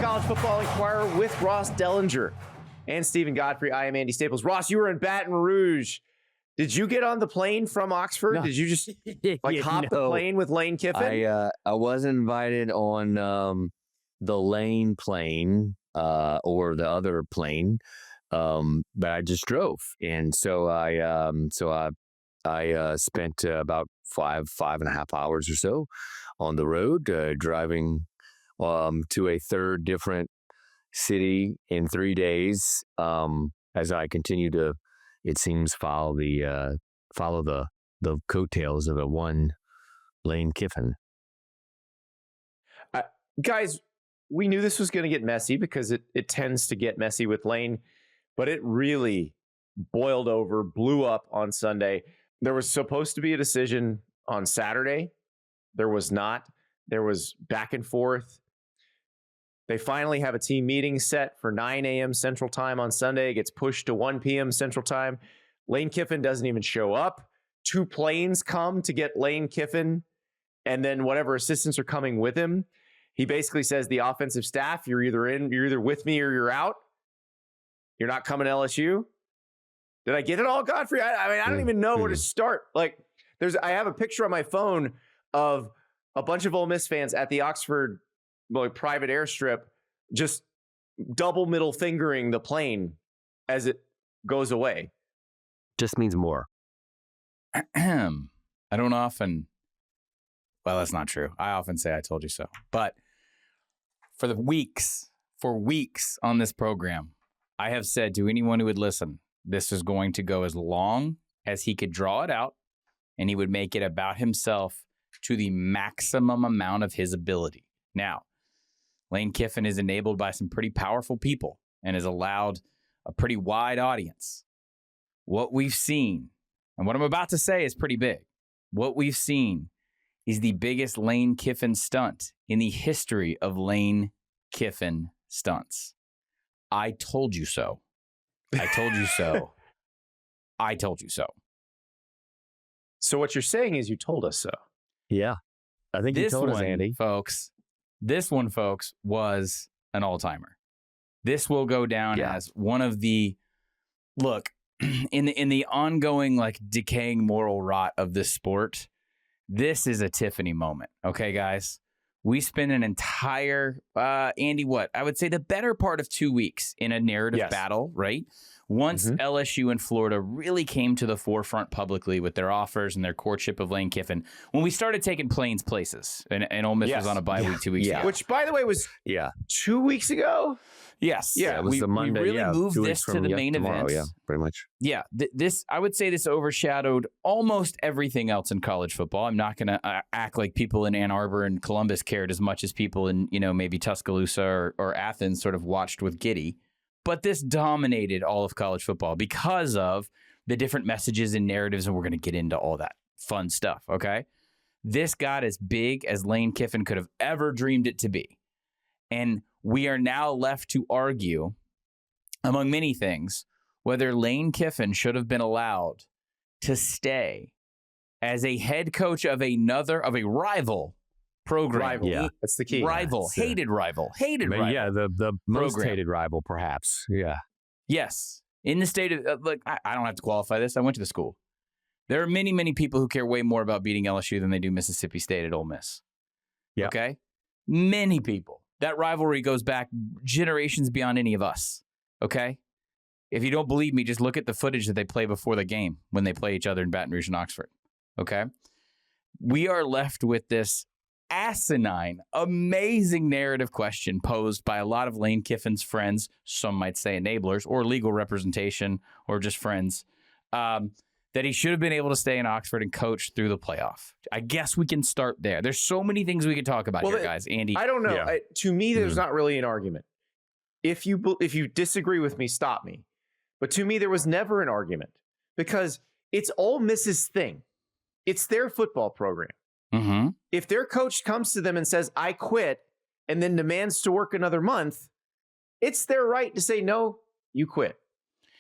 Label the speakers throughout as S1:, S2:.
S1: College Football Inquirer with Ross Dellenger and Steven Godfrey. I am Andy Staples. Ross, you were in Baton Rouge. Did you get on the plane from Oxford? No. Did you just hop the plane with Lane Kiffin?
S2: I was invited on the Lane plane or the other plane, but I just drove, and so I spent about five and a half hours or so on the road, driving to a third different city in 3 days, as I continue to, it seems, follow the coattails of a one Lane Kiffin.
S1: Guys, we knew this was going to get messy because it tends to get messy with Lane, but it really boiled over, blew up on Sunday. There was supposed to be a decision on Saturday. There was not. There was back and forth. They finally have a team meeting set for 9 a.m. Central Time on Sunday. It gets pushed to 1 p.m. Central Time. Lane Kiffin doesn't even show up. 2 planes come to get Lane Kiffin, and then whatever assistants are coming with him. He basically says, the offensive staff, you're either with me or you're out. You're not coming to LSU. Did I get it all, Godfrey? I don't even know where to start. Like, I have a picture on my phone of a bunch of Ole Miss fans at the Oxford private airstrip, just double middle fingering the plane as it goes away.
S2: Just means more.
S3: I don't often, well, that's not true. I often say I told you so. But for weeks on this program, I have said to anyone who would listen, this is going to go as long as he could draw it out, and he would make it about himself to the maximum amount of his ability. Now, Lane Kiffin is enabled by some pretty powerful people and has allowed a pretty wide audience. What we've seen, and what I'm about to say is pretty big, what we've seen is the biggest Lane Kiffin stunt in the history of Lane Kiffin stunts. I told you so. I told you so. I told you so.
S1: So what you're saying is you told us so.
S2: Yeah. I think you told us, Andy.
S3: This one, folks, was an all-timer. This will go down as one of the, look, in the ongoing, decaying moral rot of this sport, this is a Tiffany moment. Okay, guys? We spent an entire, Andy, I would say the better part of 2 weeks in a narrative battle, right? Once LSU and Florida really came to the forefront publicly with their offers and their courtship of Lane Kiffin, when we started taking planes places, and Ole Miss was on a bye week 2 weeks ago.
S1: Which, by the way, was 2 weeks ago?
S3: Yes.
S2: Yeah, it was the Monday.
S3: We really moved this to the main event.
S2: Yeah, pretty much.
S3: Yeah, I would say this overshadowed almost everything else in college football. I'm not going to act like people in Ann Arbor and Columbus cared as much as people in, maybe Tuscaloosa or Athens sort of watched with giddy. But this dominated all of college football because of the different messages and narratives, and we're going to get into all that fun stuff, okay? This got as big as Lane Kiffin could have ever dreamed it to be. And we are now left to argue, among many things, whether Lane Kiffin should have been allowed to stay as a head coach of a rival program.
S1: Yeah, that's the key.
S3: Hated rival.
S2: Yeah, the most hated rival, perhaps. Yeah.
S3: Yes. In the state of, look, I don't have to qualify this. I went to the school. There are many, many people who care way more about beating LSU than they do Mississippi State at Ole Miss.
S2: Yeah.
S3: Okay? Many people. That rivalry goes back generations beyond any of us. Okay? If you don't believe me, just look at the footage that they play before the game when they play each other in Baton Rouge and Oxford. Okay? We are left with this asinine, amazing narrative question posed by a lot of Lane Kiffin's friends, some might say enablers, or legal representation, or just friends, that he should have been able to stay in Oxford and coach through the playoff. I guess we can start there. There's so many things we could talk about here, guys. Andy,
S1: I don't know. Yeah. To me, there's not really an argument. If you disagree with me, stop me. But to me, there was never an argument because it's Ole Miss's thing. It's their football program.
S3: Mm-hmm.
S1: If their coach comes to them and says, I quit, and then demands to work another month, it's their right to say, no, you quit.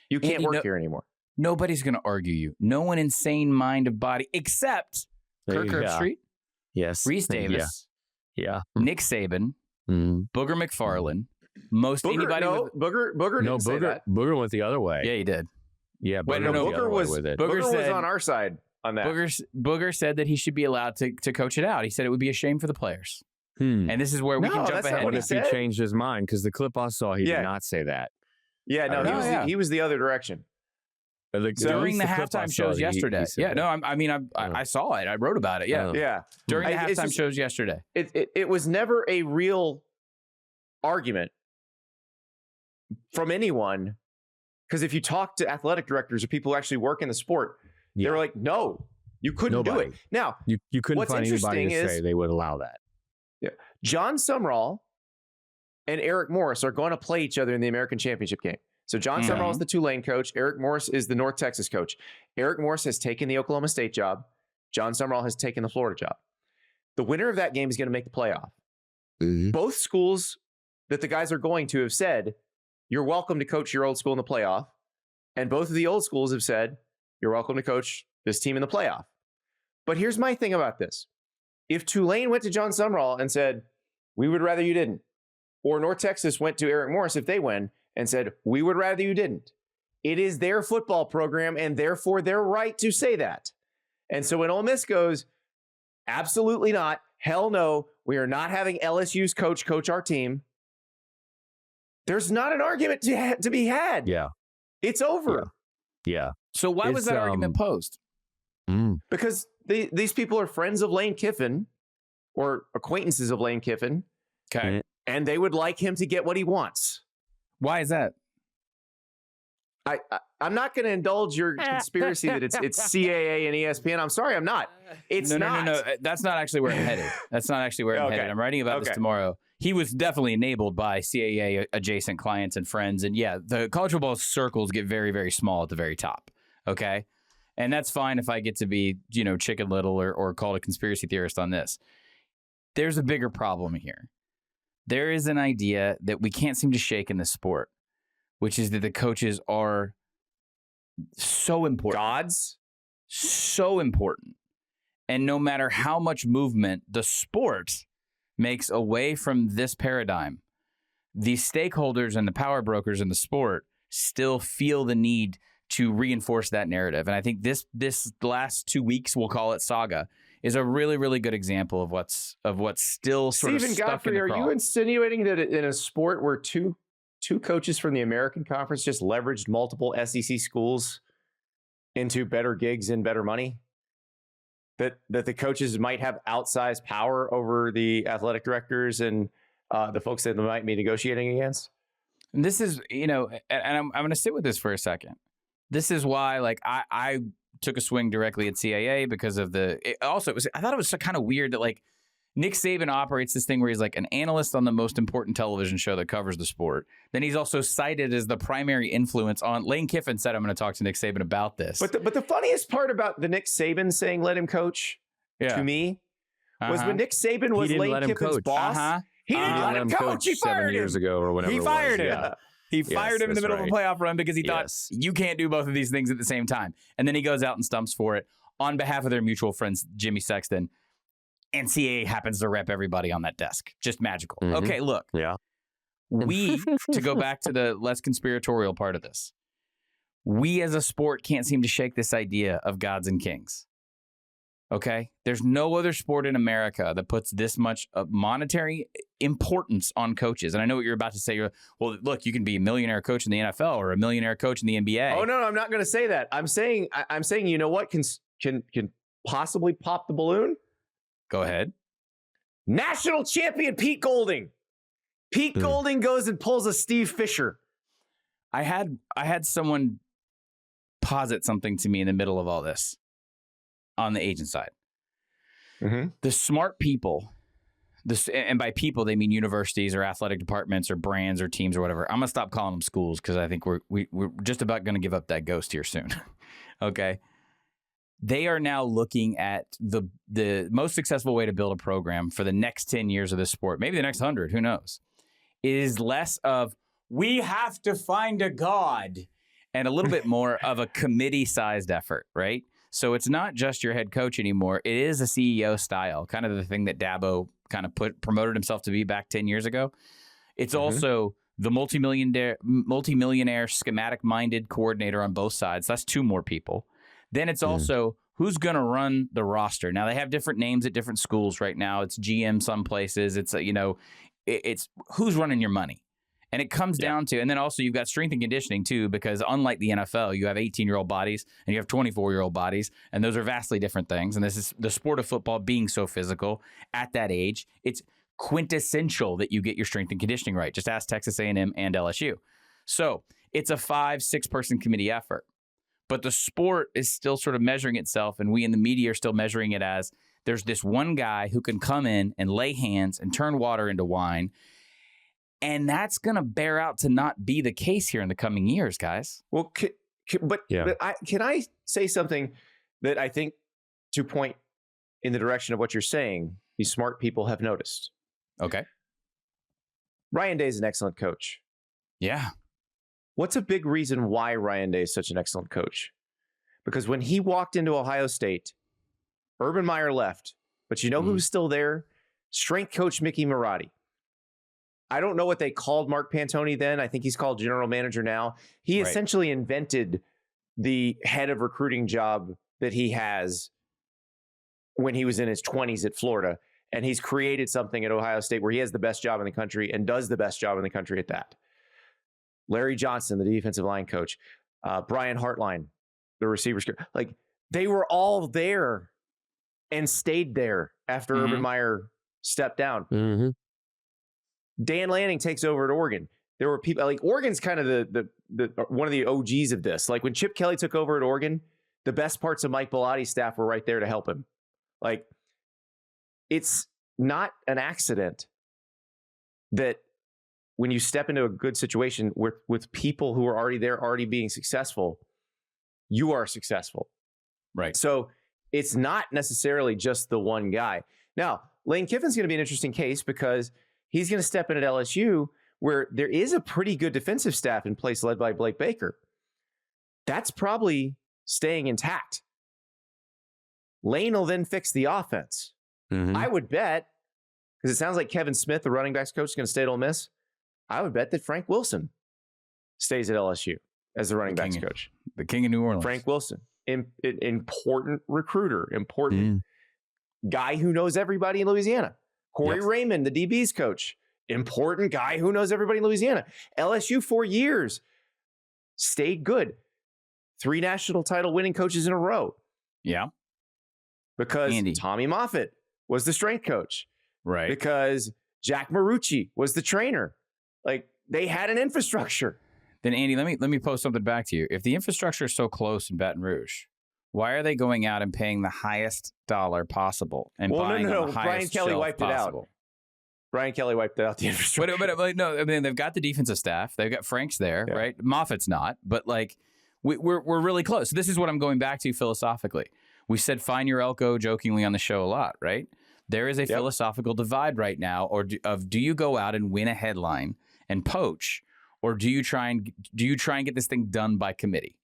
S1: You can't work here anymore.
S3: Nobody's going to argue you. No one in sane mind of body, except Kirk Herbstreit,
S2: yes,
S3: Reese Davis,
S2: yeah,
S3: Nick Saban,
S2: Mhm.
S3: Booger McFarland, anybody with
S1: Booger didn't say that.
S2: Booger went the other way.
S3: yeah, he did.
S2: Yeah,
S3: Wait, no,
S2: went the other
S1: Booger
S2: way
S1: was
S2: with it.
S3: Booger
S1: Booger was
S3: said-
S1: on our side on that.
S3: Booger said that he should be allowed to coach it out. He said it would be a shame for the players. And this is where we
S1: No,
S3: can jump
S1: that's not
S3: ahead.
S1: what
S2: What
S1: he
S2: if he
S1: said?
S2: changed his mind? Because the clip I saw, he
S1: Yeah.
S2: did not say that.
S1: Yeah, no, he was the other direction.
S3: During the halftime shows yesterday.
S2: said that.
S3: I saw it. I wrote about it. Yeah.
S1: Yeah.
S3: During the
S1: It's
S3: halftime
S1: just-
S3: shows yesterday.
S1: It was never a real argument from anyone, because if you talk to athletic directors or people who actually work in the sport,
S2: Yeah.
S1: they were like, no, you couldn't do
S2: Nobody.
S1: it. Now,
S2: You couldn't
S1: What's
S2: find anybody
S1: interesting
S2: to
S1: is-
S2: say they would allow that.
S1: Jon Sumrall and Eric Morris are going to play each other in the American Championship game. So Jon
S3: Mhm.
S1: Sumrall is the Tulane coach. Eric Morris is the North Texas coach. Eric Morris has taken the Oklahoma State job. Jon Sumrall has taken the Florida job. The winner of that game is going to make the playoff. Both schools that the guys are going to have said, you're welcome to coach your old school in the playoff. And both of the old schools have said, you're welcome to coach this team in the playoff. But here's my thing about this. If Tulane went to Jon Sumrall and said, we would rather you didn't, or North Texas went to Eric Morris if they win and said, we would rather you didn't, it is their football program and therefore their right to say that. And so when Ole Miss goes, absolutely not, hell no, we are not having LSU's coach our team, there's not an argument to be had.
S2: Yeah.
S1: It's over.
S2: Yeah.
S3: So why was
S2: It's,
S3: that argument posed?
S1: Because these people are friends of Lane Kiffin or acquaintances of Lane Kiffin,
S3: Okay.
S1: and they would like him to get what he wants.
S3: Why is that?
S1: I'm not going to indulge your conspiracy that it's CAA and ESPN. I'm sorry, I'm not. It's not.
S3: No. That's not actually where I'm headed. That's not actually where I'm
S1: Okay.
S3: headed. I'm writing about this tomorrow. He was definitely enabled by CAA adjacent clients and friends. And yeah, the college football circles get very, very small at the very top. Okay. And that's fine if I get to be, Chicken Little or called a conspiracy theorist on this. There's a bigger problem here. There is an idea that we can't seem to shake in the sport, which is that the coaches are so important.
S1: Gods?
S3: So important. And no matter how much movement the sport makes away from this paradigm, the stakeholders and the power brokers in the sport still feel the need to reinforce that narrative. And I think this last 2 weeks, we'll call it saga, is a really, really good example of what's still sort
S1: Steven
S3: of stuck
S1: Godfrey,
S3: in the
S1: are
S3: crawl.
S1: you insinuating that in a sport where two coaches from the American Conference just leveraged multiple SEC schools into better gigs and better money, that the coaches might have outsized power over the athletic directors and the folks that they might be negotiating against?
S3: And this is, and I'm going to sit with this for a second. This is why, I took a swing directly at CAA because of I thought it was kind of weird that, Nick Saban operates this thing where he's like an analyst on the most important television show that covers the sport. Then he's also cited as the primary influence on. Lane Kiffin said, I'm going to talk to Nick Saban about this.
S1: But the funniest part about the Nick Saban saying let him coach to me was when Nick Saban was Lane Kiffin's boss. He didn't let him coach. He
S2: 7
S1: fired
S2: years
S1: him.
S2: ago or whatever.
S3: He
S2: it was.
S3: fired him.
S2: Yeah.
S3: He fired him in the middle of a playoff run because he thought you can't do both of these things at the same time. And then he goes out and stumps for it on behalf of their mutual friends, Jimmy Sexton. And CAA happens to rep everybody on that desk. Just magical.
S2: Mhm.
S3: Okay, look.
S2: Yeah.
S3: We, to go back to the less conspiratorial part of this, we as a sport can't seem to shake this idea of gods and kings. Okay? There's no other sport in America that puts this much monetary importance on coaches. And I know what you're about to say. Well, look, you can be a millionaire coach in the NFL or a millionaire coach in the NBA.
S1: Oh, no, I'm not going to say that. I'm saying, you know what can possibly pop the balloon?
S3: Go ahead.
S1: National champion Pete Golding. Pete Golding goes and pulls a Steve Fisher.
S3: I had someone posit something to me in the middle of all this on the agent side.
S1: Mm-hmm.
S3: The smart people, and by people they mean universities or athletic departments or brands or teams or whatever. I'm gonna stop calling them schools because I think we're just about gonna give up that ghost here soon. Okay. They are now looking at the most successful way to build a program for the next 10 years of this sport, maybe the next 100, who knows. It is less of, we have to find a god, and a little bit more of a committee-sized effort, right? So it's not just your head coach anymore. It is a CEO style, kind of the thing that Dabo kind of promoted himself to be back 10 years ago. It's also the multimillionaire schematic-minded coordinator on both sides. That's 2 more people. Then it's also who's going to run the roster. Now, they have different names at different schools right now. It's GM some places. It's, it's who's running your money. And it comes down to, and then also you've got strength and conditioning too, because unlike the NFL, you have 18-year-old bodies and you have 24-year-old bodies, and those are vastly different things. And this is the sport of football being so physical at that age. It's quintessential that you get your strength and conditioning right. Just ask Texas A&M and LSU. So it's a 5-6 person committee effort. But the sport is still sort of measuring itself, and we in the media are still measuring it as there's this one guy who can come in and lay hands and turn water into wine. And that's going to bear out to not be the case here in the coming years, guys.
S1: Well, but can I say something that I think, to point in the direction of what you're saying, these smart people have noticed?
S3: Okay.
S1: Ryan Day is an excellent coach.
S3: Yeah.
S1: What's a big reason why Ryan Day is such an excellent coach? Because when he walked into Ohio State, Urban Meyer left, but you know who was still there? Strength coach Mickey Marotti. I don't know what they called Mark Pantoni then. I think he's called general manager now. He essentially invented the head of recruiting job that he has when he was in his 20s at Florida. And he's created something at Ohio State where he has the best job in the country and does the best job in the country at that. Larry Johnson, the defensive line coach, Brian Hartline, the receivers, like they were all there and stayed there after Urban Meyer stepped down. Dan Lanning takes over at Oregon. There were people like Oregon's kind of the one of the OGs of this. Like when Chip Kelly took over at Oregon, the best parts of Mike Bellatti's staff were right there to help him. Like it's not an accident that when you step into a good situation with people who are already there, already being successful, you are successful.
S3: Right.
S1: So it's not necessarily just the one guy. Now, Lane Kiffin's going to be an interesting case because he's going to step in at LSU where there is a pretty good defensive staff in place led by Blake Baker. That's probably staying intact. Lane will then fix the offense. I would bet, because it sounds like Kevin Smith, the running backs coach, is going to stay at Ole Miss. I would bet that Frank Wilson stays at LSU as the running backs coach.
S3: The king of New Orleans.
S1: Frank Wilson, important recruiter, important guy who knows everybody in Louisiana. Corey Raymond, the DB's coach, important guy who knows everybody in Louisiana. LSU 4 years, stayed good. 3 national title winning coaches in a row.
S3: Yeah.
S1: Because Tommy Moffitt was the strength coach.
S3: Right.
S1: Because Jack Marucci was the trainer. Like they had an infrastructure.
S3: Then Andy, let me post something back to you. If the infrastructure is so close in Baton Rouge, why are they going out and paying the highest dollar possible and buying on the highest
S1: Brian Kelly
S3: shelf
S1: wiped
S3: possible?
S1: it out. Brian Kelly wiped out the infrastructure.
S3: But no, I mean they've got the defensive staff. They've got Frank's there, right? Moffitt's not, but like we're really close. This is what I'm going back to philosophically. We said find your Elko jokingly on the show a lot, right? There is a philosophical divide right now, do you go out and win a headline and poach, or do you try and get this thing done by committee?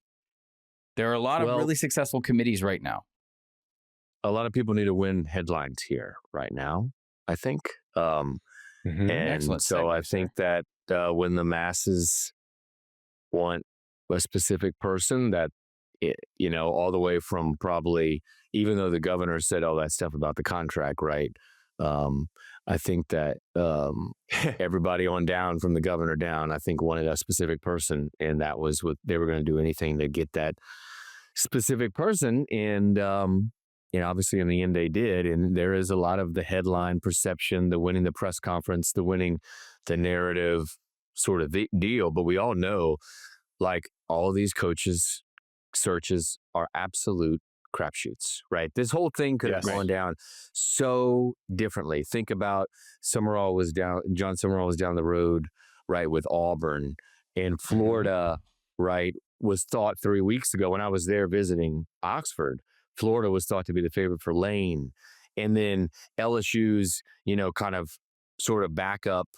S3: There are a lot of really successful committees right now.
S2: A lot of people need to win headlines here right now, I think. And
S3: Excellent
S2: so I think that when the masses want a specific person, that all the way from probably, even though the governor said all that stuff about the contract, right? I think that everybody on down, from the governor down, I think wanted a specific person, and that was what they were going to do anything to get that specific person. And obviously in the end they did. And there is a lot of the headline perception, the winning the press conference, the winning the narrative sort of deal. But we all know, like, all of these coaches searches are absolute crapshoots, right? This whole thing could have gone down so differently. Think about Jon Sumrall was down the road, right, with Auburn, and Florida, right, was thought 3 weeks ago when I was there visiting Oxford. Florida was thought to be the favorite for Lane, and then LSU's, kind of sort of backup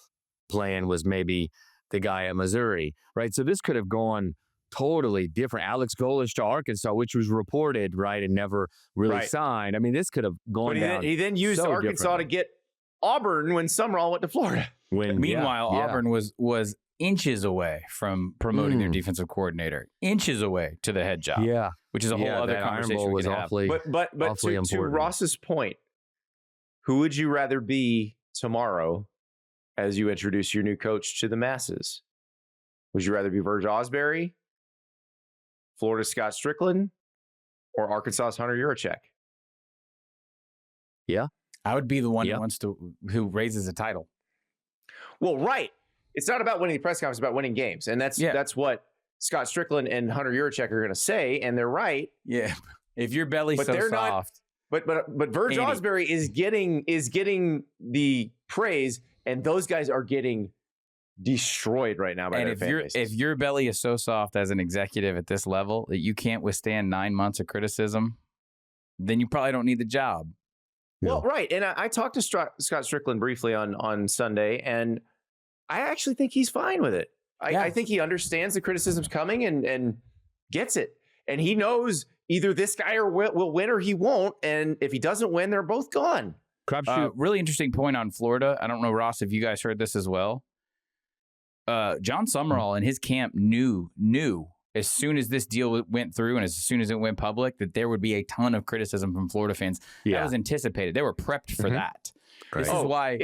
S2: plan was maybe the guy at Missouri, right? So this could have gone totally different. Alex Golesh to Arkansas, which was reported, right, and never really signed. I mean, this could have gone down.
S1: He then used Arkansas to get Auburn when Sumrall went to Florida.
S3: Meanwhile, Auburn was inches away from promoting their defensive coordinator, inches away to the head job.
S2: Yeah,
S3: which is a whole other conversation we could have.
S1: But to Ross's point, who would you rather be tomorrow as you introduce your new coach to the masses? Would you rather be Virg Osbury, Florida's Scott Strickland, or Arkansas's Hunter Yurachek?
S2: Yeah.
S3: I would be the one who raises a title.
S1: Well, right. It's not about winning the press conference, it's about winning games. And that's what Scott Strickland and Hunter Yurachek are going to say, and they're right.
S3: Yeah. If your belly's so soft.
S1: But Virg Osbury is getting the praise, and those guys are getting destroyed right now by their fan bases.
S3: If your belly is so soft as an executive at this level that you can't withstand 9 months of criticism, then you probably don't need the job.
S1: Well, right. And I talked to Scott Strickland briefly on Sunday, and I actually think he's fine with it. I think he understands the criticism's coming and gets it. And he knows either this guy will win or he won't. And if he doesn't win, they're both gone.
S3: Really interesting point on Florida. I don't know, Ross, if you guys heard this as well. Jon Sumrall and his camp knew as soon as this deal went through and as soon as it went public that there would be a ton of criticism from Florida fans. Yeah. That was anticipated. They were prepped for that. Right. This is why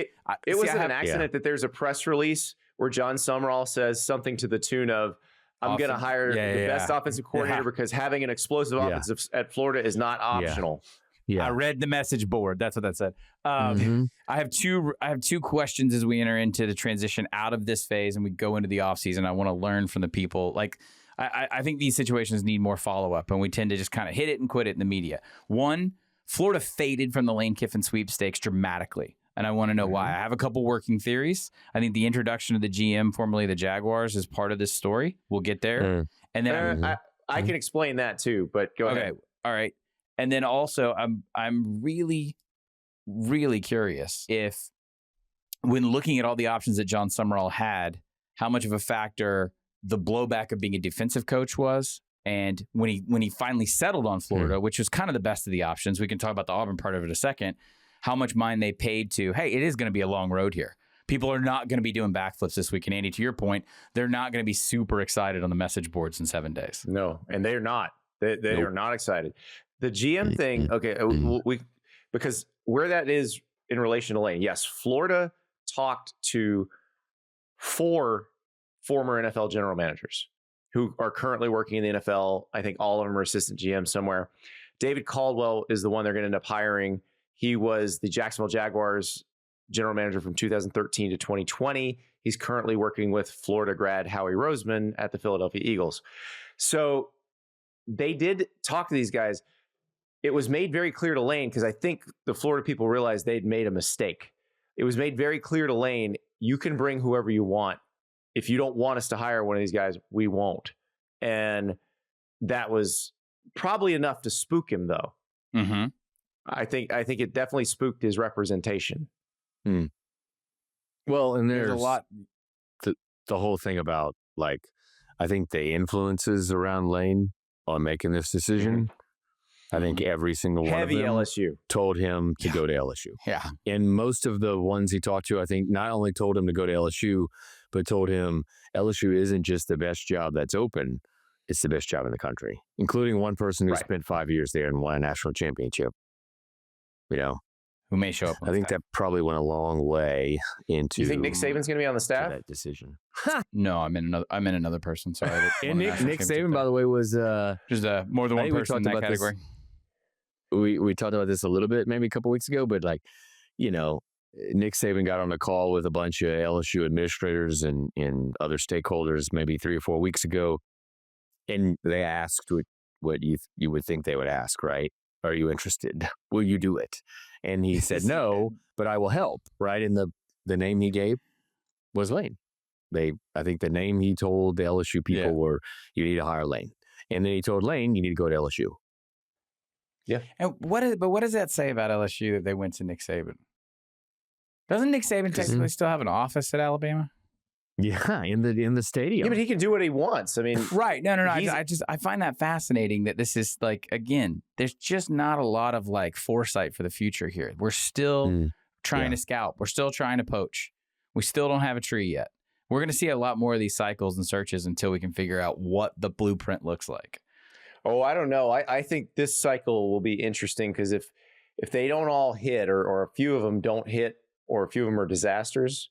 S1: it wasn't an accident that there's a press release where Jon Sumrall says something to the tune of, I'm going to hire the best offensive coordinator because having an explosive offense at Florida is not optional.
S3: Yeah. I read the message board. That's what that said. I have two questions as we enter into the transition out of this phase and we go into the offseason. I want to learn from the people. Like, I think these situations need more follow-up, and we tend to just kind of hit it and quit it in the media. One, Florida faded from the Lane Kiffin sweepstakes dramatically, and I want to know why. I have a couple working theories. I think the introduction of the GM, formerly the Jaguars, is part of this story. We'll get there. And then
S1: I can explain that too, but go ahead.
S3: All right. And then also, I'm really, really curious if, when looking at all the options that Jon Sumrall had, how much of a factor the blowback of being a defensive coach was, and when he finally settled on Florida, which was kind of the best of the options. We can talk about the Auburn part of it in a second. How much mind they paid to, hey, it is going to be a long road here. People are not going to be doing backflips this week. And Andy, to your point, they're not going to be super excited on the message boards in 7 days.
S1: No, and they're not. They are not excited. The GM thing, because where that is in relation to Lane, yes, Florida talked to 4 former NFL general managers who are currently working in the NFL. I think all of them are assistant GM somewhere. David Caldwell is the one they're going to end up hiring. He was the Jacksonville Jaguars general manager from 2013 to 2020. He's currently working with Florida grad Howie Roseman at the Philadelphia Eagles. So they did talk to these guys. It was made very clear to Lane, because I think the Florida people realized they'd made a mistake. It was made very clear to Lane, you can bring whoever you want. If you don't want us to hire one of these guys, we won't. And that was probably enough to spook him, though.
S3: Mm-hmm.
S1: I think it definitely spooked his representation.
S2: Well, and there's
S3: a lot.
S2: The whole thing about, like, I think the influences around Lane on making this decision. I think every single one of them
S1: LSU
S2: told him to go to LSU.
S3: Yeah.
S2: And most of the ones he talked to, I think, not only told him to go to LSU, but told him LSU isn't just the best job that's open, it's the best job in the country, including one person who spent 5 years there and won a national championship. You know,
S3: who may show up.
S2: I think that probably went a long way into.
S1: You think Nick Saban's going to be on the staff?
S2: That decision.
S3: No, I'm in another person. Sorry.
S2: And Nick Saban, by the way, was
S3: just more than one person in that category.
S2: We talked about this a little bit, maybe a couple weeks ago, but like, you know, Nick Saban got on a call with a bunch of LSU administrators and other stakeholders maybe 3 or 4 weeks ago, and they asked what you would think they would ask, right? Are you interested? Will you do it? And he said no, but I will help, right? And the name he gave was Lane. I think the name he told the LSU people were, you need to hire Lane. And then he told Lane, you need to go to LSU.
S3: Yeah. And what does that say about LSU that they went to Nick Saban? Doesn't Nick Saban technically still have an office at Alabama?
S2: Yeah, in the stadium.
S1: Yeah, but he can do what he wants. I mean,
S3: right. No. I find that fascinating that this is like, again, there's just not a lot of like foresight for the future here. We're still trying to scout. We're still trying to poach. We still don't have a tree yet. We're going to see a lot more of these cycles and searches until we can figure out what the blueprint looks like.
S1: Oh, I don't know. I think this cycle will be interesting because if they don't all hit or a few of them don't hit or a few of them are disasters,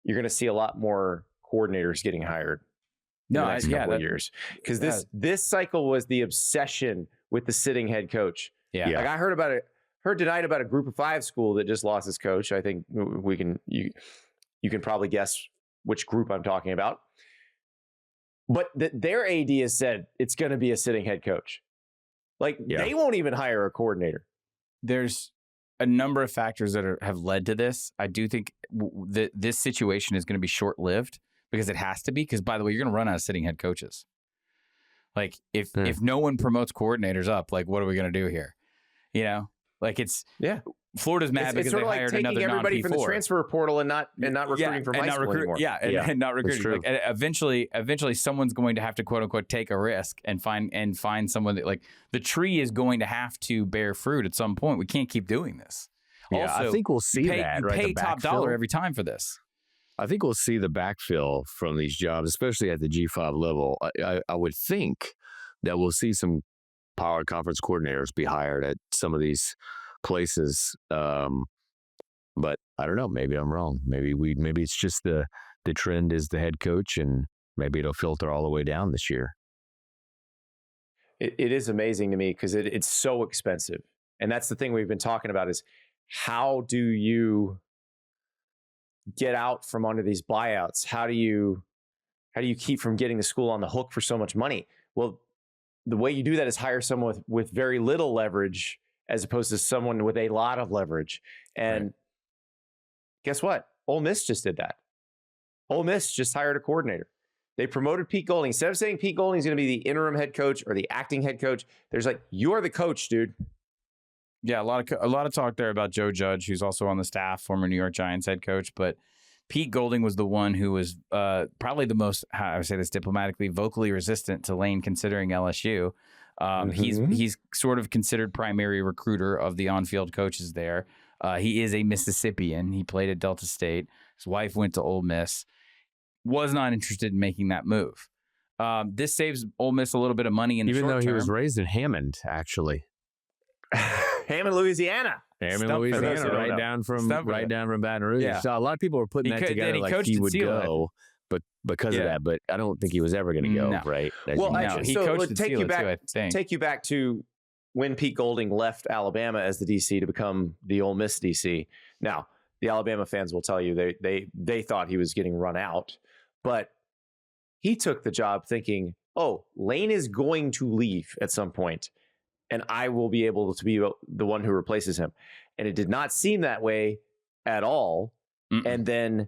S1: you're going to see a lot more coordinators getting hired in the next couple of years. Because this cycle was the obsession with the sitting head coach.
S3: Yeah.
S1: Like I heard tonight about a group of 5 school that just lost its coach. I think you can probably guess which group I'm talking about. But their AD has said it's going to be a sitting head coach. Like they won't even hire a coordinator.
S3: There's a number of factors that have led to this. I do think that this situation is going to be short-lived because it has to be. Because, by the way, you're going to run out of sitting head coaches. Like, if no one promotes coordinators up, like, what are we going to do here? You know, like Florida's mad because they hired another non-P4.
S1: Taking everybody from the transfer portal and not recruiting from high school anymore.
S3: And not recruiting. Like, eventually, someone's going to have to quote unquote take a risk and find someone that, like, the tree is going to have to bear fruit at some point. We can't keep doing this.
S2: Yeah,
S3: also,
S2: I think we'll see
S3: that. You pay top dollar every time for this.
S2: I think we'll see the backfill from these jobs, especially at the G5 level. I would think that we'll see some power conference coordinators be hired at some of these places. But I don't know. Maybe I'm wrong. Maybe it's just the trend is the head coach, and maybe it'll filter all the way down this year.
S1: It is amazing to me because it's so expensive. And that's the thing we've been talking about is how do you get out from under these buyouts? How do you keep from getting the school on the hook for so much money? Well, the way you do that is hire someone with very little leverage as opposed to someone with a lot of leverage. And guess what? Ole Miss just did that. Ole Miss just hired a coordinator. They promoted Pete Golding. Instead of saying Pete Golding is going to be the interim head coach or the acting head coach, there's like, you're the coach, dude.
S3: Yeah, a lot of talk there about Joe Judge, who's also on the staff, former New York Giants head coach. But Pete Golding was the one who was probably the most, how I would say this diplomatically, vocally resistant to Lane considering LSU. He's sort of considered primary recruiter of the on-field coaches there. He is a Mississippian. He played at Delta State. His wife went to Ole Miss. Was not interested in making that move. This saves Ole Miss a little bit of money in the short term.
S2: Even though he was raised in Hammond, actually.
S1: Hammond, Louisiana.
S2: Right down from Baton Rouge. Yeah. So a lot of people were putting that together like he would go, but because of that. But I don't think he was ever going to go. Right?
S3: He coached at Steelers too, I think.
S1: Take you back to when Pete Golding left Alabama as the DC to become the Ole Miss DC. Now, the Alabama fans will tell you they thought he was getting run out, but he took the job thinking, oh, Lane is going to leave at some point, and I will be able to be the one who replaces him. And it did not seem that way at all. And then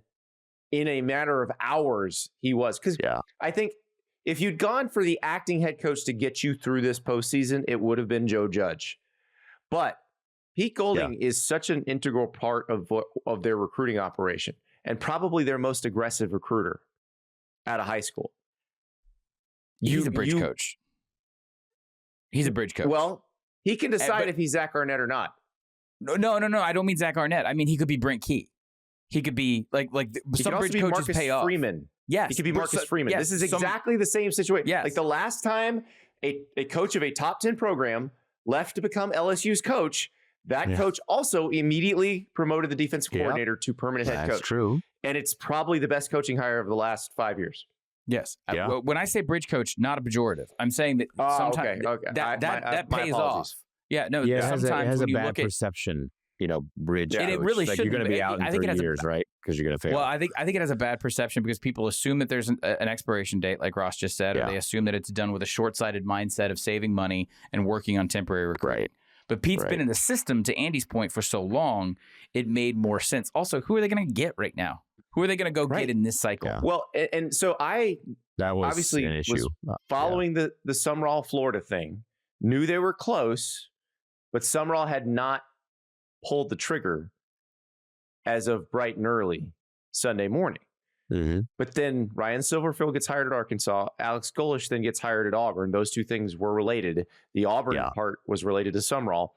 S1: in a matter of hours, he was. Because I think if you'd gone for the acting head coach to get you through this postseason, it would have been Joe Judge. But Pete Golding is such an integral part of their recruiting operation and probably their most aggressive recruiter out of high school.
S3: He's a bridge coach. He's a bridge coach.
S1: Well, he can decide if he's Zach Arnett or not.
S3: No. I don't mean Zach Arnett. I mean, he could be Brent Key. He could be like some bridge coaches
S1: Marcus
S3: pay off.
S1: Freeman.
S3: Yes.
S1: He could be Marcus Freeman.
S3: Yes.
S1: This is exactly the same situation.
S3: Yes.
S1: Like the last time a coach of a top 10 program left to become LSU's coach, that coach also immediately promoted the defensive coordinator to permanent head coach.
S2: That's true.
S1: And it's probably the best coaching hire of the last 5 years.
S3: Yes. When I say bridge coach, not a pejorative. I'm saying that sometimes that pays off. Yeah. No.
S2: Yeah,
S3: sometimes
S2: it has a
S3: when you
S2: bad
S3: look at
S2: perception. Bridge.
S3: And it really
S2: like
S3: shouldn't.
S2: You're going to be out in 3 years, right? Because you're going to fail.
S3: Well, I think it has a bad perception because people assume that there's an expiration date, like Ross just said, or they assume that it's done with a short-sighted mindset of saving money and working on temporary recruiting. Right. But Pete's been in the system, to Andy's point, for so long, it made more sense. Also, who are they going to get right now? Who are they going to go get in this cycle?
S1: Yeah. Well, and so
S2: that was
S1: obviously
S2: an issue.
S1: Was following the Sumrall Florida thing, knew they were close, but Sumrall had not pulled the trigger as of bright and early Sunday morning. But then Ryan Silverfield gets hired at Arkansas. Alex Golesh then gets hired at Auburn. Those two things were related. The Auburn part was related to Sumrall.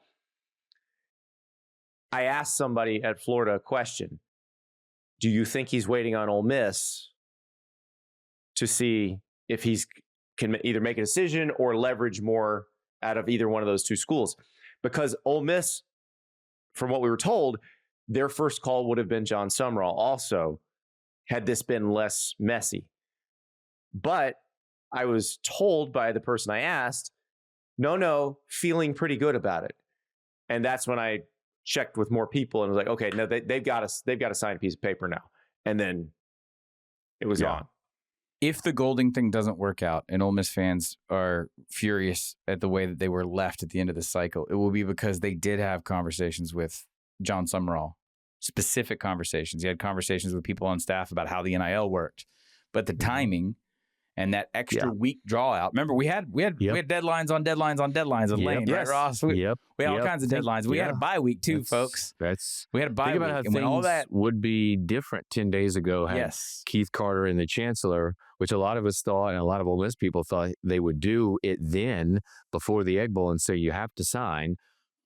S1: I asked somebody at Florida a question. Do you think he's waiting on Ole Miss to see if he can either make a decision or leverage more out of either one of those two schools? Because Ole Miss, from what we were told, their first call would have been Jon Sumrall also, had this been less messy. But I was told by the person I asked, no, feeling pretty good about it. And that's when I checked with more people and was like, okay, no, they've got to sign a piece of paper now. And then it was on.
S3: If the Golding thing doesn't work out and Ole Miss fans are furious at the way that they were left at the end of the cycle, it will be because they did have conversations with Jon Sumrall, specific conversations. He had conversations with people on staff about how the NIL worked, but the timing and that extra week draw out. Remember, we had deadlines on deadlines on deadlines with Lane, right, Ross? We had all kinds of deadlines. We had a bye week too, folks. We had a bye week.
S2: Think about how things all that would be different 10 days ago had Keith Carter and the Chancellor, which a lot of us thought and a lot of Ole Miss people thought they would do it then before the Egg Bowl and say you have to sign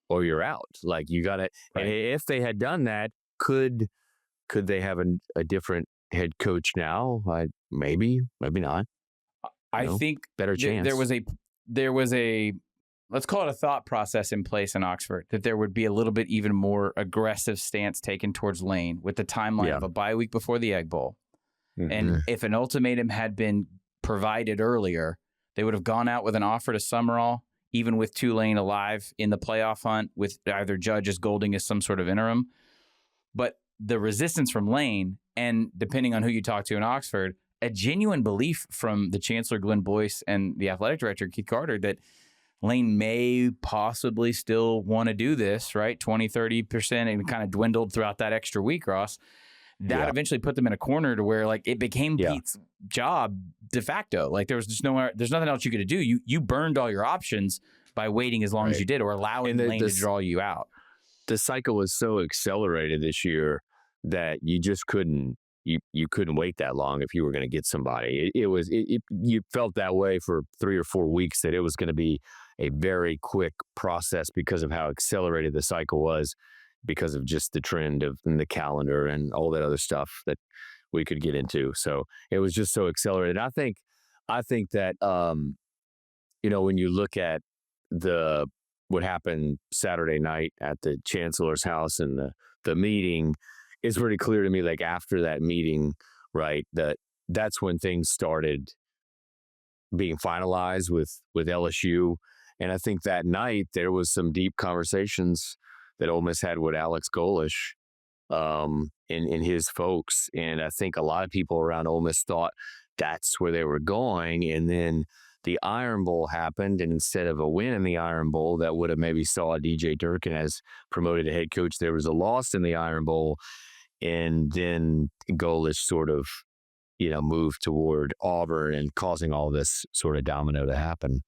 S2: or you're out. Like you got to. And if they had done that, could they have a different head coach now? Maybe not.
S3: I think
S2: better chance.
S3: There was a let's call it a thought process in place in Oxford that there would be a little bit even more aggressive stance taken towards Lane with the timeline of a bye week before the Egg Bowl. And if an ultimatum had been provided earlier, they would have gone out with an offer to Sumrall, even with Tulane alive in the playoff hunt, with either Judge as Golding as some sort of interim. But the resistance from Lane, and depending on who you talk to in Oxford, a genuine belief from the Chancellor, Glenn Boyce, and the athletic director, Keith Carter, that Lane may possibly still want to do this, right? 20, 30%, and kind of dwindled throughout that extra week, Ross. That eventually put them in a corner to where like it became Pete's job de facto. Like there's nothing else you could do. You burned all your options by waiting as long as you did or allowing Lane to draw you out.
S2: The cycle was so accelerated this year that you just couldn't wait that long if you were going to get somebody. You felt that way for 3 or 4 weeks that it was going to be a very quick process because of how accelerated the cycle was, because of just the trend of the calendar and all that other stuff that we could get into. So it was just so accelerated. I think that when you look at what happened Saturday night at the Chancellor's house and the meeting, it's pretty clear to me, like after that meeting, right, that's when things started being finalized with LSU. And I think that night there was some deep conversations that Ole Miss had with Alex Golesh and his folks. And I think a lot of people around Ole Miss thought that's where they were going. And then the Iron Bowl happened, and instead of a win in the Iron Bowl that would have maybe saw DJ Durkin as promoted to head coach, there was a loss in the Iron Bowl. And then Golesh sort of, moved toward Auburn and causing all this sort of domino to happen.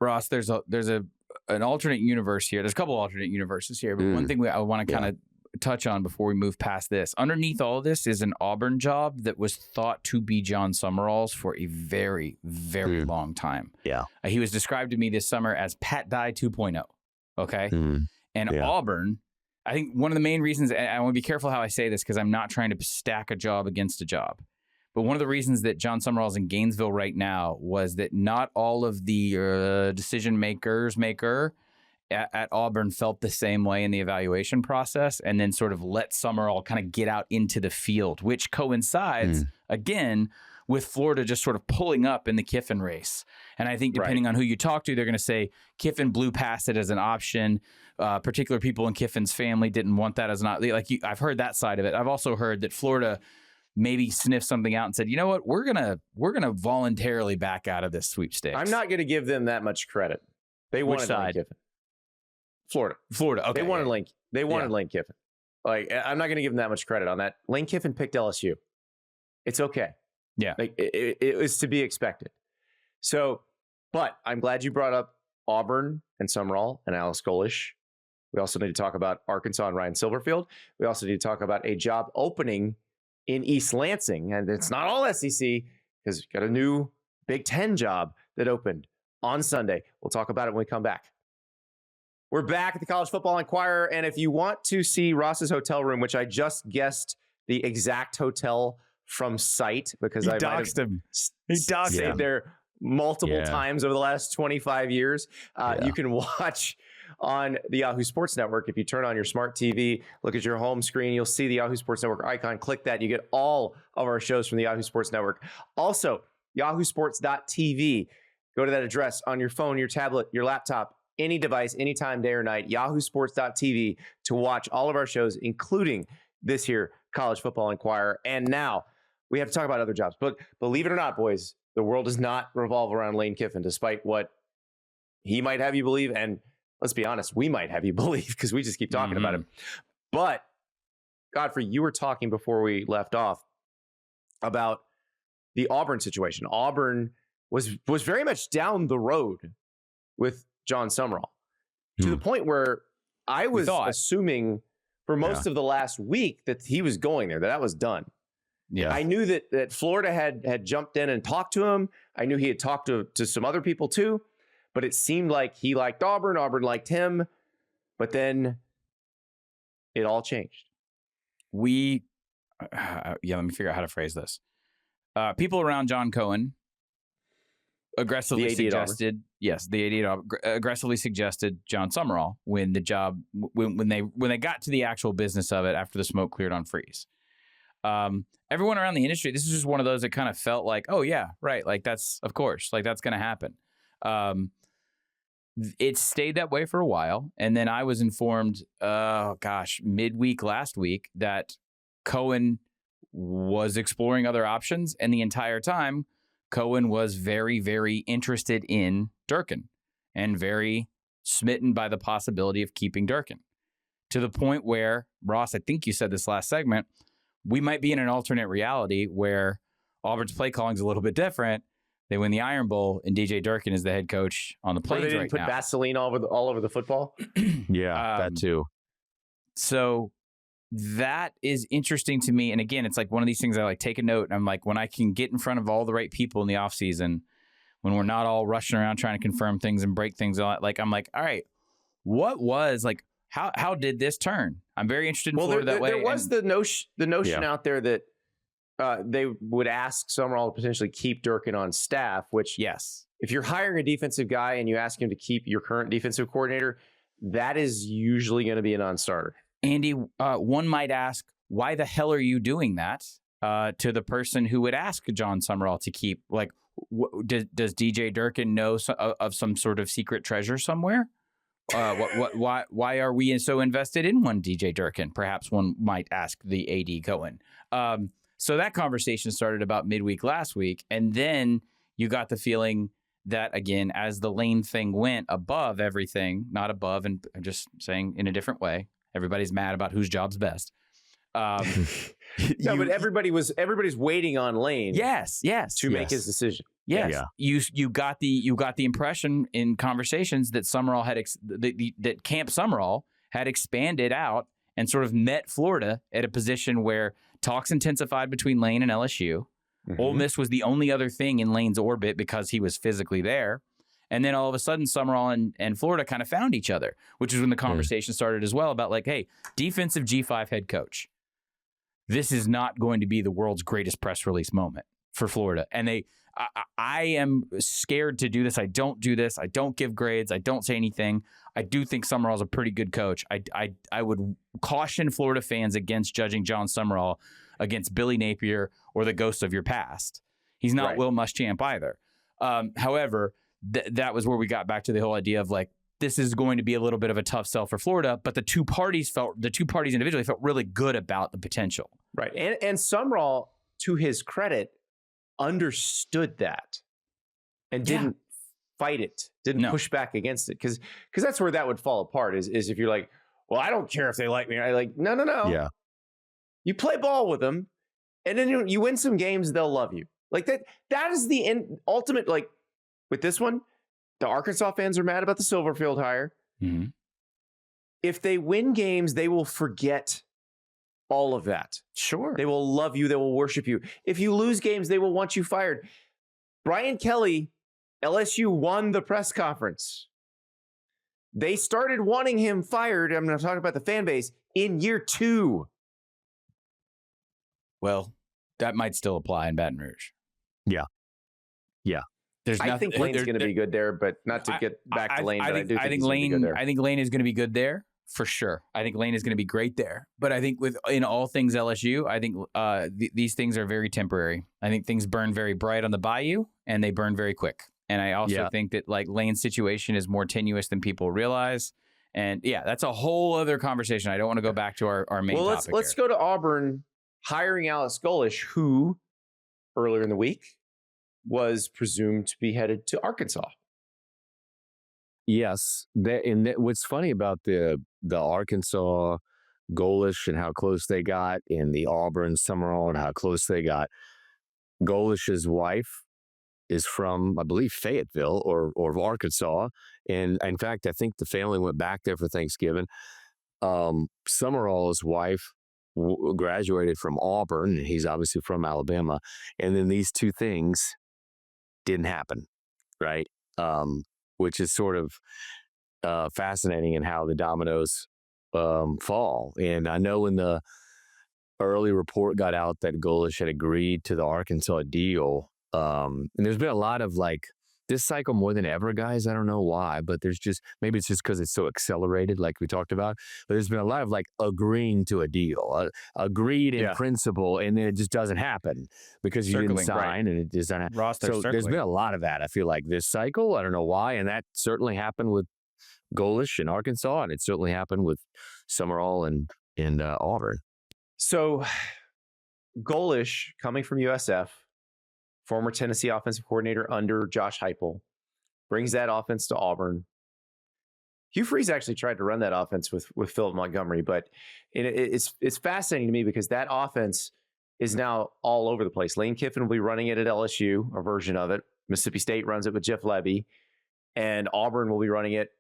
S3: Ross, there's an alternate universe here. There's a couple alternate universes here, but one thing I want to kind of touch on before we move past this. Underneath all of this is an Auburn job that was thought to be Jon Sumrall's for a very, very long time. Yeah. He was described to me this summer as Pat Dye 2.0. Okay. And Auburn, I think one of the main reasons, and I want to be careful how I say this because I'm not trying to stack a job against a job, but one of the reasons that Jon Sumrall is in Gainesville right now was that not all of the decision maker at Auburn felt the same way in the evaluation process, and then sort of let Sumrall kind of get out into the field, which coincides, again, with Florida just sort of pulling up in the Kiffin race. And I think depending on who you talk to, they're going to say Kiffin blew past it as an option. Particular people in Kiffin's family didn't want that as an option. I've heard that side of it. I've also heard that Florida maybe sniffed something out and said, you know what, we're gonna voluntarily back out of this sweepstakes.
S1: I'm not going to give them that much credit. They wanted Lane Kiffin. Florida. Okay. They wanted Lane. They wanted Lane Kiffin. Like, I'm not going to give them that much credit on that. Lane Kiffin picked LSU. It's okay. Yeah. Like it was to be expected. So, but I'm glad you brought up Auburn and Sumrall and Alex Golesh. We also need to talk about Arkansas and Ryan Silverfield. We also need to talk about a job opening in East Lansing. And it's not all SEC because we've got a new Big Ten job that opened on Sunday. We'll talk about it when we come back. We're back at the College Football Inquirer. And if you want to see Ross's hotel room, which I just guessed the exact hotel from sight because I
S3: doxed him.
S1: He stayed there multiple times over the last 25 years. You can watch on the Yahoo Sports Network. If you turn on your smart TV, look at your home screen, you'll see the Yahoo Sports Network icon. Click that. You get all of our shows from the Yahoo Sports Network. Also, yahoosports.tv. Go to that address on your phone, your tablet, your laptop, any device, anytime, day or night, yahoosports.tv to watch all of our shows, including this here College Football Inquirer. And now we have to talk about other jobs. But believe it or not, boys, the world does not revolve around Lane Kiffin, despite what he might have you believe. And let's be honest, we might have you believe because we just keep talking about him. But Godfrey, you were talking before we left off about the Auburn situation. Auburn was very much down the road with Jon Sumrall to the point where I was assuming for most of the last week that he was going there, that was done. Yeah, I knew that Florida had jumped in and talked to him. I knew he had talked to some other people too, but it seemed like he liked Auburn. Auburn liked him, but then it all changed.
S3: Let me figure out how to phrase this. People around John Cohen aggressively suggested, aggressively suggested Jon Sumrall when the job when they got to the actual business of it after the smoke cleared on Freeze. Everyone around the industry, this is just one of those that kind of felt like, oh yeah, right, like that's of course, like that's going to happen. It stayed that way for a while, and then I was informed, midweek last week that Cohen was exploring other options, and the entire time Cohen was very, very interested in Durkin and very smitten by the possibility of keeping Durkin, to the point where, Ross, I think you said this last segment, we might be in an alternate reality where Auburn's play calling is a little bit different. They win the Iron Bowl, and DJ Durkin is the head coach on the Plains right now. They didn't
S1: put Vaseline all over the football?
S2: That too.
S3: So that is interesting to me. And again, it's like one of these things I like take a note. And I'm like, when I can get in front of all the right people in the offseason, when we're not all rushing around trying to confirm things and break things, like I'm like, all right, what was like, how did this turn? I'm very interested in Florida that way.
S1: There was the notion out there that they would ask Sumrall to potentially keep Durkin on staff, which,
S3: yes,
S1: if you're hiring a defensive guy and you ask him to keep your current defensive coordinator, that is usually going to be a non-starter.
S3: Andy, one might ask, why the hell are you doing that to the person who would ask Jon Sumrall to keep, like, does DJ Durkin know of some sort of secret treasure somewhere? Why are we so invested in one DJ Durkin? Perhaps one might ask the AD Cohen. So that conversation started about midweek last week. And then you got the feeling that, again, as the Lane thing went above everything, not above, and I'm just saying in a different way, everybody's mad about whose job's best.
S1: But everybody's waiting on Lane.
S3: Yes.
S1: To make his decision.
S3: Yes. Yeah. You got the impression in conversations that Sumrall had that Camp Sumrall had expanded out and sort of met Florida at a position where talks intensified between Lane and LSU. Mm-hmm. Ole Miss was the only other thing in Lane's orbit because he was physically there. And then all of a sudden, Sumrall and Florida kind of found each other, which is when the conversation started as well about like, hey, defensive G5 head coach. This is not going to be the world's greatest press release moment for Florida. And I am scared to do this. I don't do this. I don't give grades. I don't say anything. I do think Sumrall's a pretty good coach. I would caution Florida fans against judging Jon Sumrall against Billy Napier or the ghosts of your past. He's not Will Muschamp either. However, that was where we got back to the whole idea of like, this is going to be a little bit of a tough sell for Florida, but the two parties individually felt really good about the potential.
S1: Right. And Sumrall, to his credit, understood that and didn't fight it, didn't push back against it. Because that's where that would fall apart is if you're like, well, I don't care if they like me. I like, no.
S2: Yeah.
S1: You play ball with them and then you win some games, they'll love you. Like that is the ultimate, like with this one, the Arkansas fans are mad about the Silverfield hire.
S3: Mm-hmm.
S1: If they win games, they will forget all of that.
S2: Sure.
S1: They will love you. They will worship you. If you lose games, they will want you fired. Brian Kelly, LSU won the press conference. They started wanting him fired. I'm not talking about the fan base in year 2.
S3: Well, that might still apply in Baton Rouge.
S2: Yeah.
S1: I think Lane's going to be good there, but not to get back to Lane.
S3: I think Lane is going to be good there for sure. I think Lane is going to be great there. But I think in all things LSU, I think these things are very temporary. I think things burn very bright on the bayou and they burn very quick. And I also think that like Lane's situation is more tenuous than people realize. And yeah, that's a whole other conversation. I don't want to go back to our main topic.
S1: Let's go to Auburn hiring Alex Golesh, who earlier in the week was presumed to be headed to Arkansas.
S2: Yes. What's funny about the Arkansas Golesh and how close they got, and the Auburn Sumrall and how close they got, Golesh's wife is from, I believe, Fayetteville or Arkansas. And in fact, I think the family went back there for Thanksgiving. Sumrall's wife graduated from Auburn, and he's obviously from Alabama. And then these two things didn't happen, right? Which is sort of fascinating in how the dominoes fall. And I know when the early report got out that Golesh had agreed to the Arkansas deal, and there's been a lot of like this cycle more than ever, guys. I don't know why, but maybe it's just because it's so accelerated, like we talked about. But there's been a lot of like agreeing to a deal, agreed in principle, and then it just doesn't happen because you didn't sign, and it just doesn't happen. So there's been a lot of that. I feel like this cycle. I don't know why, and that certainly happened with Golesh in Arkansas, and it certainly happened with Sumrall and Auburn.
S1: So Golesh, coming from USF, former Tennessee offensive coordinator under Josh Heupel, brings that offense to Auburn. Hugh Freeze actually tried to run that offense with Philip Montgomery, but it's fascinating to me because that offense is now all over the place. Lane Kiffin will be running it at LSU, a version of it. Mississippi State runs it with Jeff Lebby, and Auburn will be running it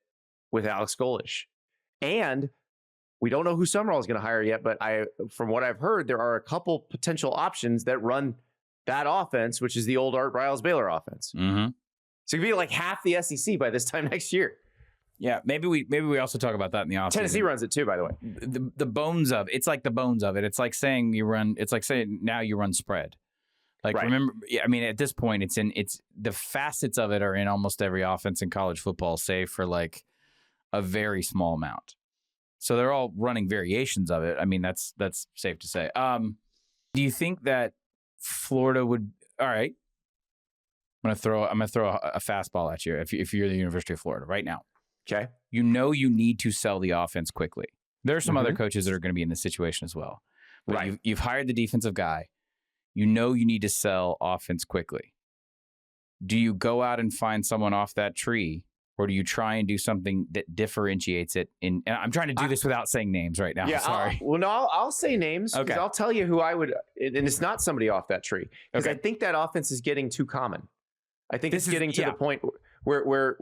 S1: with Alex Golesh. And we don't know who Sumrall is going to hire yet, but from what I've heard, there are a couple potential options that run that offense, which is the old Art Briles Baylor offense.
S3: Mm-hmm.
S1: So it could be like half the SEC by this time next year.
S3: Yeah, maybe we also talk about that in the offseason.
S1: Tennessee runs it too, by the way.
S3: The bones of it's like the bones of it. It's like saying now you run spread. Like remember, I mean, at this point, it's the facets of it are in almost every offense in college football, save for like a very small amount. So they're all running variations of it. I mean, that's safe to say. Do you think that Florida would? All right, I'm gonna throw a fastball at you if you're the University of Florida right now.
S1: Okay,
S3: you need to sell the offense quickly. There are some other coaches that are going to be in this situation as well. But you've hired the defensive guy. You need to sell offense quickly. Do you go out and find someone off that tree, or do you try and do something that differentiates it? And I'm trying to do this without saying names right now.
S1: Yeah,
S3: sorry.
S1: I'll say names.
S3: Okay.
S1: I'll tell you who I would, and it's not somebody off that tree. Because I think that offense is getting too common. I think it's getting to the point where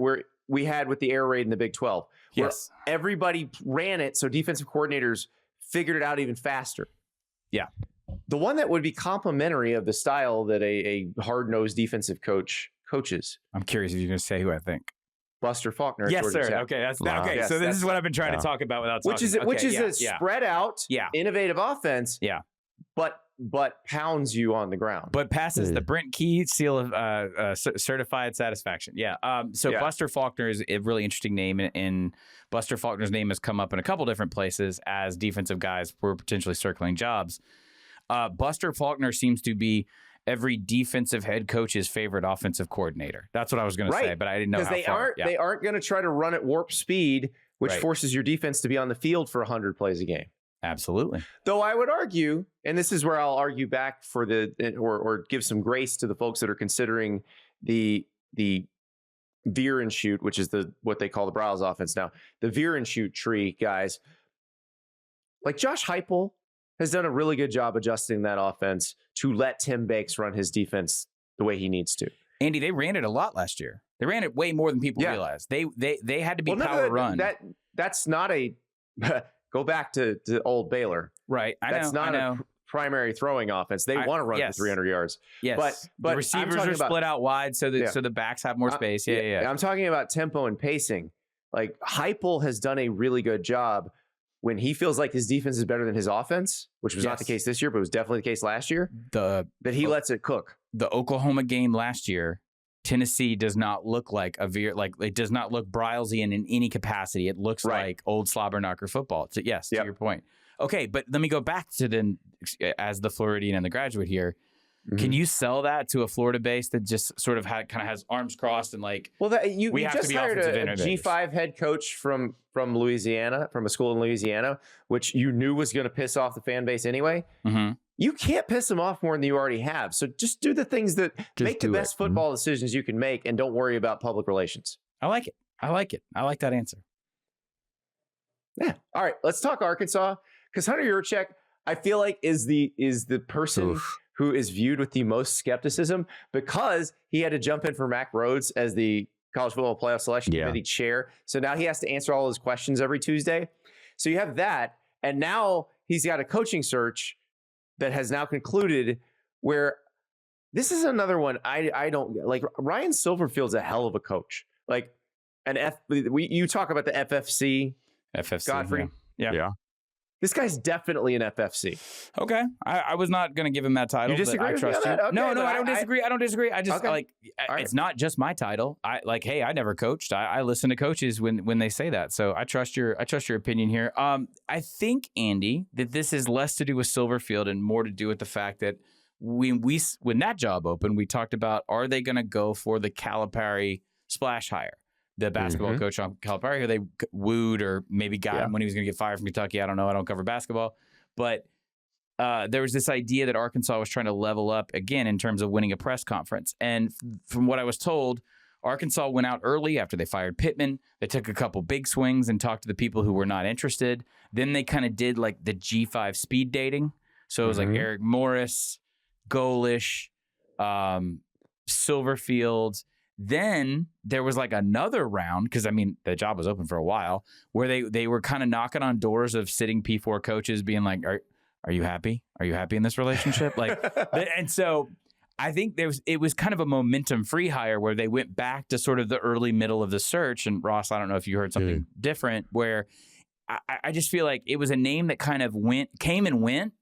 S1: we had with the air raid in the Big 12. Where everybody ran it, so defensive coordinators figured it out even faster.
S3: Yeah.
S1: The one that would be complementary of the style that a hard-nosed defensive coaches.
S3: I'm curious if you're going to say who I think.
S1: Buster Faulkner.
S3: Yes, sir. Okay, okay.
S1: Yes,
S3: so this is what I've been trying to talk about without talking.
S1: Which is a spread out, innovative offense.
S3: Yeah,
S1: but pounds you on the ground.
S3: But passes the Brent Key seal of certified satisfaction. Yeah. Buster Faulkner is a really interesting name, and Buster Faulkner's name has come up in a couple different places as defensive guys were potentially circling jobs. Buster Faulkner seems to be every defensive head coach's favorite offensive coordinator. That's what I was going to say, but I didn't know how far.
S1: They aren't going to try to run at warp speed, which forces your defense to be on the field for 100 plays a game.
S3: Absolutely.
S1: Though I would argue, and this is where I'll argue back for or give some grace to the folks that are considering the veer and shoot, which is what they call the Briles offense now, the veer and shoot tree guys. Like Josh Heupel has done a really good job adjusting that offense to let Tim Bakes run his defense the way he needs to.
S3: Andy, they ran it a lot last year. They ran it way more than people realize. They had to be power run.
S1: That's not a go back to old Baylor.
S3: Right.
S1: That's not a primary throwing offense. They want to run for 300 yards.
S3: Yes.
S1: But
S3: the receivers are split out wide so that
S1: Yeah.
S3: so the backs have more space. Yeah.
S1: I'm talking about tempo and pacing. Like Heupel has done a really good job when he feels like his defense is better than his offense, which was not the case this year, but was definitely the case last year. That he lets it cook.
S3: The Oklahoma game last year, Tennessee does not look like it does not look Brilesian in any capacity. It looks like old Slobberknocker football. So yes, to your point. Okay, but let me go back to then as the Floridian and the graduate here. Mm-hmm. Can you sell that to a Florida base that just sort of has arms crossed and like?
S1: Well, you just hired a G5 head coach from Louisiana, from a school in Louisiana, which you knew was going to piss off the fan base anyway.
S3: Mm-hmm.
S1: You can't piss them off more than you already have. So just do the things that make the best football decisions you can make, and don't worry about public relations.
S3: I like it. I like that answer.
S1: Yeah. All right. Let's talk Arkansas, because Hunter Yurachek, I feel like is the person who is viewed with the most skepticism, because he had to jump in for Mack Rhoades as the College Football Playoff Selection Committee chair. So now he has to answer all those questions every Tuesday. So you have that, and now he's got a coaching search that has now concluded, where this is another one I don't like. Ryan Silverfield's a hell of a coach. Like you talk about the FFC Godfrey.
S3: Yeah.
S1: This guy's definitely an FFC.
S3: Okay. I was not going to give him that title.
S1: You disagree
S3: I
S1: with
S3: trust
S1: me
S3: you.
S1: on that? Okay,
S3: No, I don't disagree. I don't disagree. I just it's not just my title. Hey, I never coached. I listen to coaches when they say that. So I trust your opinion here. I think, Andy, that this is less to do with Silverfield and more to do with the fact that when that job opened, we talked about, are they going to go for the Calipari splash hire? The basketball coach on Calipari, who they wooed or maybe got him when he was going to get fired from Kentucky. I don't know. I don't cover basketball. But there was this idea that Arkansas was trying to level up again in terms of winning a press conference. And from what I was told, Arkansas went out early after they fired Pittman. They took a couple big swings and talked to the people who were not interested. Then they kind of did like the G5 speed dating. So it was like Eric Morris, Golesh, Silverfield. Then there was like another round, because I mean the job was open for a while, where they were kind of knocking on doors of sitting P4 coaches, being like, "Are you happy? Are you happy in this relationship?" And so I think it was kind of a momentum free hire where they went back to sort of the early middle of the search. And Ross, I don't know if you heard something different, where I just feel like it was a name that kind of came and went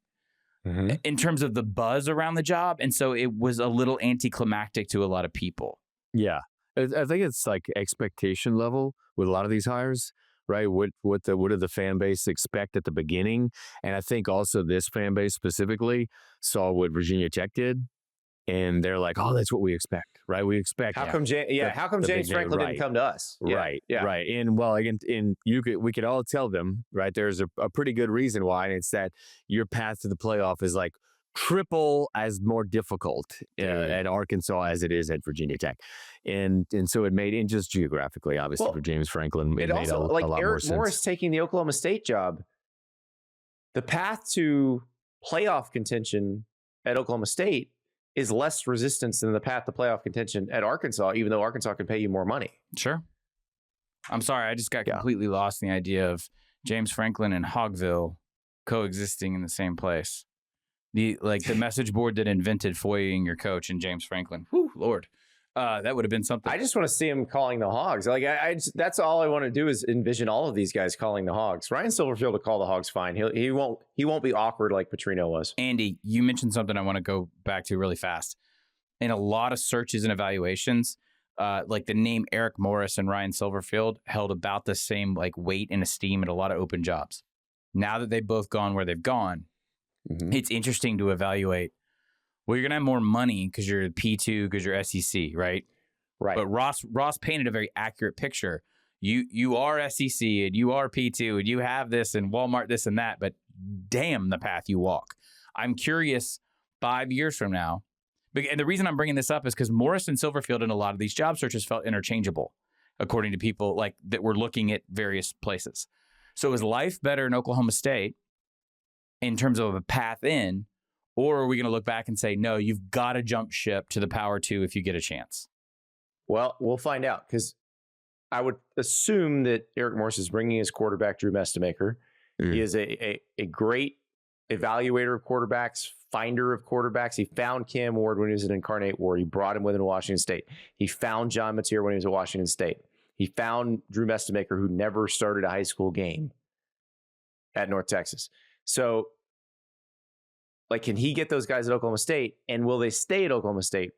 S3: in terms of the buzz around the job, and so it was a little anticlimactic to a lot of people.
S2: Yeah, I think it's like expectation level with a lot of these hires, right? What do the fan base expect at the beginning? And I think also this fan base specifically saw what Virginia Tech did, and they're like, "Oh, that's what we expect, right? We expect."
S1: How come James Franklin didn't come to us?
S2: Right. And well, again, we could all tell them, right? There's a pretty good reason why, and it's that your path to the playoff is like triple as more difficult at Arkansas as it is at Virginia Tech, and so it made, and just geographically, obviously for James Franklin, it made a lot more sense.
S1: Morris taking the Oklahoma State job, the path to playoff contention at Oklahoma State is less resistance than the path to playoff contention at Arkansas, even though Arkansas can pay you more money.
S3: Sure. I'm sorry, I just got completely lost in the idea of James Franklin and Hogville coexisting in the same place. The message board that invented foiling your coach and James Franklin. Whew, Lord. That would have been something.
S1: I just want to see him calling the Hogs. Like that's all I want to do is envision all of these guys calling the Hogs. Ryan Silverfield will call the Hogs fine. He won't be awkward like Petrino was.
S3: Andy, you mentioned something I want to go back to really fast. In a lot of searches and evaluations, like the name Eric Morris and Ryan Silverfield held about the same like weight and esteem at a lot of open jobs. Now that they've both gone where they've gone, it's interesting to evaluate. Well, you're going to have more money because you're P2, because you're SEC, right?
S1: Right.
S3: But Ross painted a very accurate picture. You are SEC and you are P2 and you have this and Walmart this and that, but damn the path you walk. I'm curious 5 years from now, and the reason I'm bringing this up is because Morris and Silverfield in a lot of these job searches felt interchangeable, according to people like that were looking at various places. So is life better in Oklahoma State in terms of a path in, or are we going to look back and say, no, you've got to jump ship to the Power 2 if you get a chance?
S1: Well, we'll find out, because I would assume that Eric Morris is bringing his quarterback, Drew Mestemaker. He is a great evaluator of quarterbacks, finder of quarterbacks. He found Cam Ward when he was at Incarnate Ward. He brought him within Washington State. He found John Mateer when he was at Washington State. He found Drew Mestemaker, who never started a high school game at North Texas. So, like, can he get those guys at Oklahoma State? And will they stay at Oklahoma State?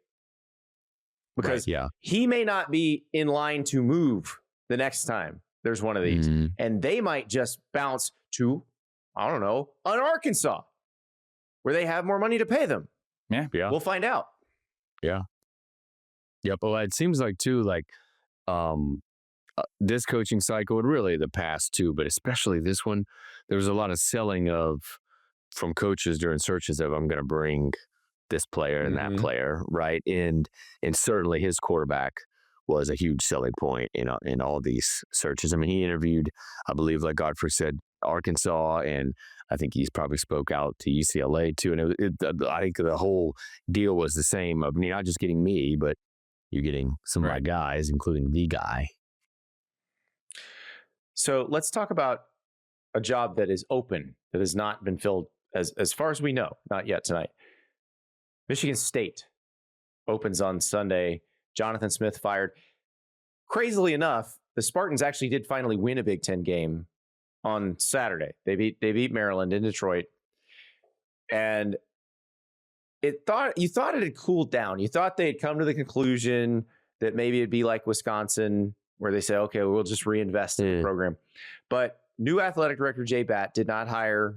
S1: Because he may not be in line to move the next time there's one of these.
S2: Mm-hmm.
S1: And they might just bounce to, I don't know, an Arkansas, where they have more money to pay them.
S3: Yeah.
S1: We'll find out.
S2: Yeah. Well, it seems like, too, like, this coaching cycle, and really the past too, but especially this one, there was a lot of selling from coaches during searches of, I'm going to bring this player and that player, right? And certainly his quarterback was a huge selling point in all these searches. I mean, he interviewed, I believe, like Godfrey said, Arkansas, and I think he's probably spoke out to UCLA too. And I think the whole deal was the same. I mean, not just getting me, but you're getting some of my guys, including the guy.
S1: So let's talk about a job that is open, that has not been filled as far as we know, not yet tonight. Michigan State opens on Sunday. Jonathan Smith fired. Crazily enough, the Spartans actually did finally win a Big Ten game on Saturday. They beat Maryland in Detroit. And you thought it had cooled down. You thought they had come to the conclusion that maybe it'd be like Wisconsin, where they say, okay, we'll just reinvest in the program. But new athletic director Jay Batt did not hire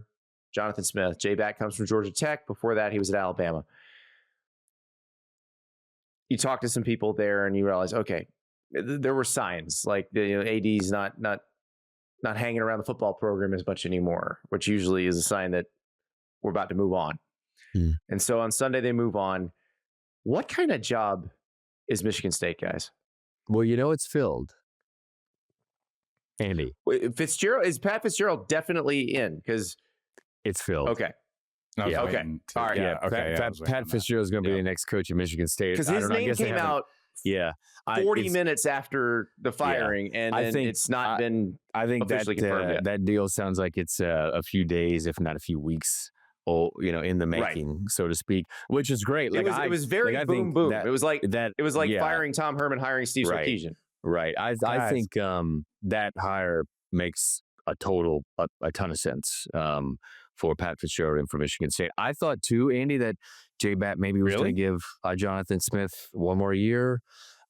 S1: Jonathan Smith. Jay Batt comes from Georgia Tech. Before that, he was at Alabama. You talk to some people there and you realize, okay, there were signs like AD's not hanging around the football program as much anymore, which usually is a sign that we're about to move on. And so on Sunday, they move on. What kind of job is Michigan State, guys?
S2: Well, it's filled. Andy.
S1: Is Pat Fitzgerald definitely in? Because
S2: it's filled.
S1: Okay.
S3: Okay. All right.
S2: Yeah. Okay. Pat Fitzgerald is going to be the next coach of Michigan State.
S1: Because his name came out 40 minutes after the firing, and then it's not been officially confirmed yet.
S2: That deal sounds like it's a few days, if not a few weeks, in the making, so to speak, which is great. Like
S1: it was very boom. It was like firing Tom Herman, hiring Steve Sarkisian.
S2: Right. I think that hire makes a ton of sense for Pat Fitzgerald and for Michigan State. I thought too, Andy, that Jay Batt maybe was going to give Jonathan Smith one more year.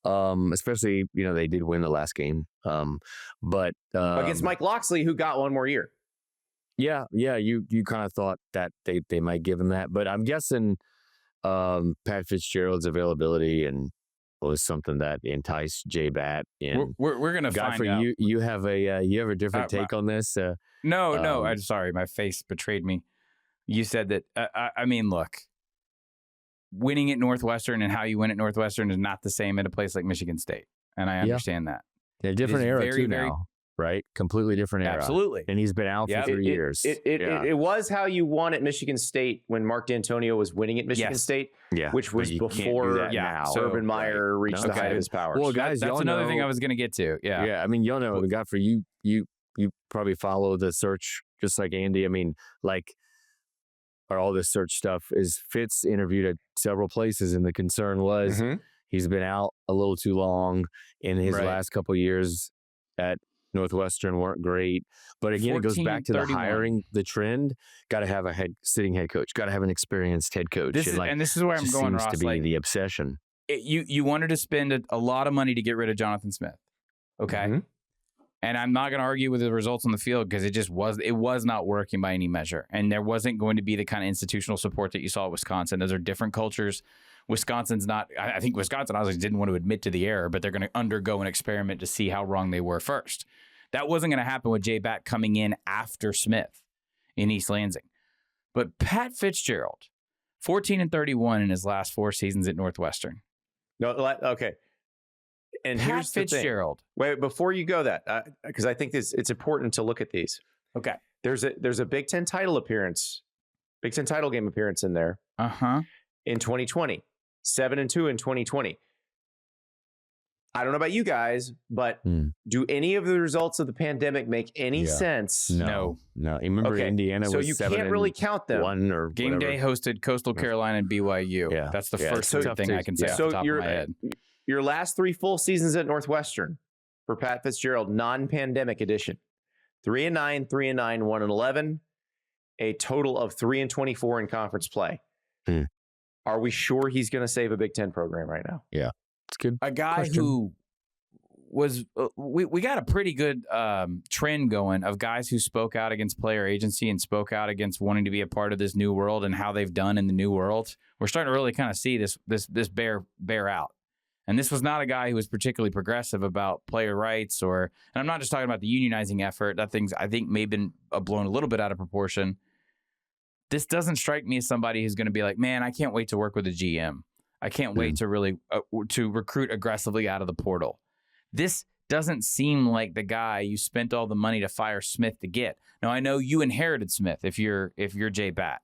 S2: Especially, they did win the last game. But
S1: against Mike Loxley, who got one more year.
S2: Yeah, you kind of thought that they might give him that, but I'm guessing Pat Fitzgerald's availability and was something that enticed Jay Batt. And
S3: we're gonna
S2: Godfrey,
S3: find out.
S2: You have a different take on this.
S3: No, I'm sorry, my face betrayed me. You said that. I mean, look, winning at Northwestern and how you win at Northwestern is not the same at a place like Michigan State, and I understand that.
S2: Yeah, different era too now. Right? Completely different era.
S3: Absolutely.
S2: And he's been out for 3 years.
S1: It was how you won at Michigan State when Mark D'Antonio was winning at Michigan State, which was before Urban Meyer reached the height of his powers.
S2: Well, guys,
S3: that's another thing I was going to get to.
S2: Yeah. I mean, y'all know, Godfrey, you probably follow the search just like Andy. I mean, all this search stuff is Fitz interviewed at several places, and the concern was he's been out a little too long in his last couple of years at Northwestern weren't great. But again, it goes back to the hiring, the trend. Got to have a sitting head coach. Got to have an experienced head coach.
S3: This is where I'm going,
S2: Ross.
S3: Seems
S2: to be the obsession.
S3: You wanted to spend a lot of money to get rid of Jonathan Smith. Okay. And I'm not going to argue with the results on the field because it was not working by any measure. And there wasn't going to be the kind of institutional support that you saw at Wisconsin. Those are different cultures. Wisconsin's not, I think Wisconsin obviously didn't want to admit to the error, but they're going to undergo an experiment to see how wrong they were first. That wasn't going to happen with Jay Batt coming in after Smith in East Lansing. But Pat Fitzgerald, 14-31 in his last 4 seasons at Northwestern.
S1: No, okay. And
S3: Pat
S1: here's
S3: Fitzgerald.
S1: Wait, before you go that, because I think it's important to look at these.
S3: Okay.
S1: There's a Big Ten title game appearance in there. In 2020, 7-2 in 2020. I don't know about you guys, but do any of the results of the pandemic make any sense?
S2: No. You remember Indiana
S1: so
S2: was
S1: you can't really count them.
S2: 1 or
S3: Game
S2: whatever.
S3: day hosted Coastal Carolina and BYU.
S2: Yeah.
S3: That's the
S2: Yeah,
S3: first
S2: it's
S3: thing I can say off
S1: So
S3: the top of my head.
S1: Your last 3 full seasons at Northwestern for Pat Fitzgerald, non-pandemic edition. 3-9, 3-9, 1-11, a total of 3-24 in conference play. Are we sure he's going to save a Big Ten program right now?
S2: Yeah, it's good.
S3: A guy
S2: question.
S3: who was we got a pretty good trend going of guys who spoke out against player agency and spoke out against wanting to be a part of this new world and how they've done in the new world. We're starting to really kind of see this bear out. And this was not a guy who was particularly progressive about player rights and I'm not just talking about the unionizing effort. That thing's, I think, may have been blown a little bit out of proportion. This doesn't strike me as somebody who's going to be like, man, I can't wait to work with a GM. I can't wait to really to recruit aggressively out of the portal. This doesn't seem like the guy you spent all the money to fire Smith to get. Now, I know you inherited Smith if you're Jay Batt.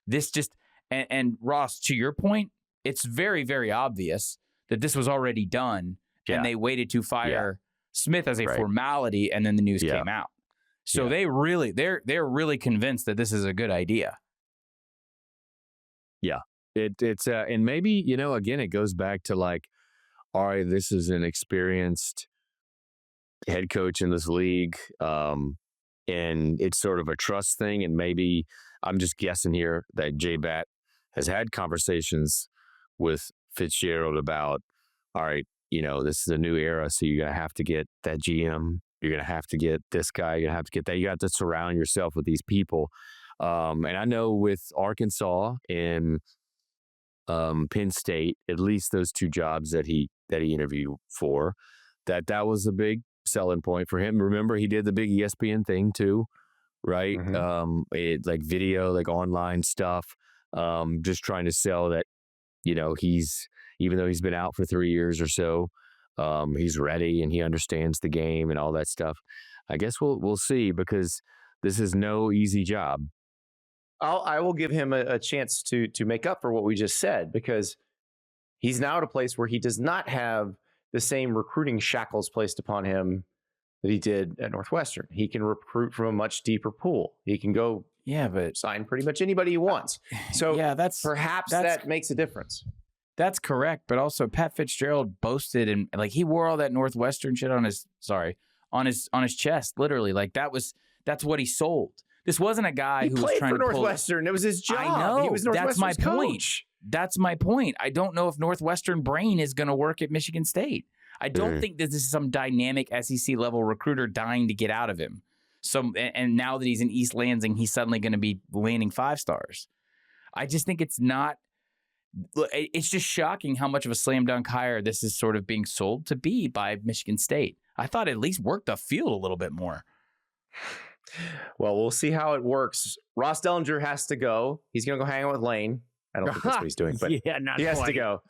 S3: This just, and Ross, to your point, it's very, very obvious that this was already done and they waited to fire Smith as a formality and then the news came out. So they're really convinced that this is a good idea.
S2: Yeah. It's and maybe, again, it goes back to like, all right, this is an experienced head coach in this league. And it's sort of a trust thing. And maybe I'm just guessing here that Jay Batt has had conversations with Fitzgerald about, all right, this is a new era. So you're going to have to get that GM. You're going to have to get this guy. You're going to have to get that. You have to surround yourself with these people. And I know with Arkansas and Penn State, at least those 2 jobs that he interviewed for, that was a big selling point for him. Remember, he did the big ESPN thing too, right? Like video, like online stuff, just trying to sell that, even though he's been out for 3 years or so, he's ready and he understands the game and all that stuff. I guess we'll see, because this is no easy job.
S1: I will give him a chance to make up for what we just said, because he's now at a place where he does not have the same recruiting shackles placed upon him that he did at Northwestern. He can recruit from a much deeper pool. He can go sign pretty much anybody he wants. So perhaps that makes a difference.
S3: That's correct. But also Pat Fitzgerald boasted and like he wore all that Northwestern shit on his chest, literally. Like that's what he sold. This wasn't a guy who was trying to pull
S1: Northwestern. It was his job.
S3: I know.
S1: He was Northwestern's
S3: That's my point.
S1: coach.
S3: That's my point. I don't know if Northwestern brain is going to work at Michigan State. I don't think that this is some dynamic SEC level recruiter dying to get out of him. And now that he's in East Lansing, he's suddenly going to be landing 5 stars. I just think it's not. It's just shocking how much of a slam dunk hire this is sort of being sold to be by Michigan State. I thought it at least worked the field a little bit more.
S1: Well, we'll see how it works. Ross Dellenger has to go. He's going to go hang out with Lane. I don't think that's what he's doing, but he has to go.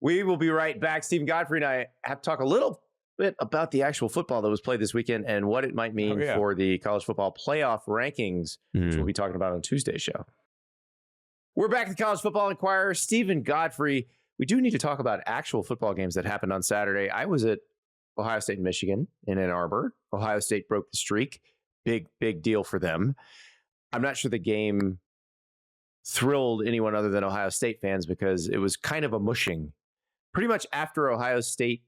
S1: We will be right back. Steven Godfrey and I have to talk a little bit about the actual football that was played this weekend and what it might mean for the college football playoff rankings, which we'll be talking about on Tuesday's show. We're back at the College Football Inquirer. Steven Godfrey. We do need to talk about actual football games that happened on Saturday. I was at Ohio State and Michigan in Ann Arbor. Ohio State broke the streak. Big deal for them. I'm not sure the game thrilled anyone other than Ohio State fans because it was kind of a mushing. Pretty much after Ohio State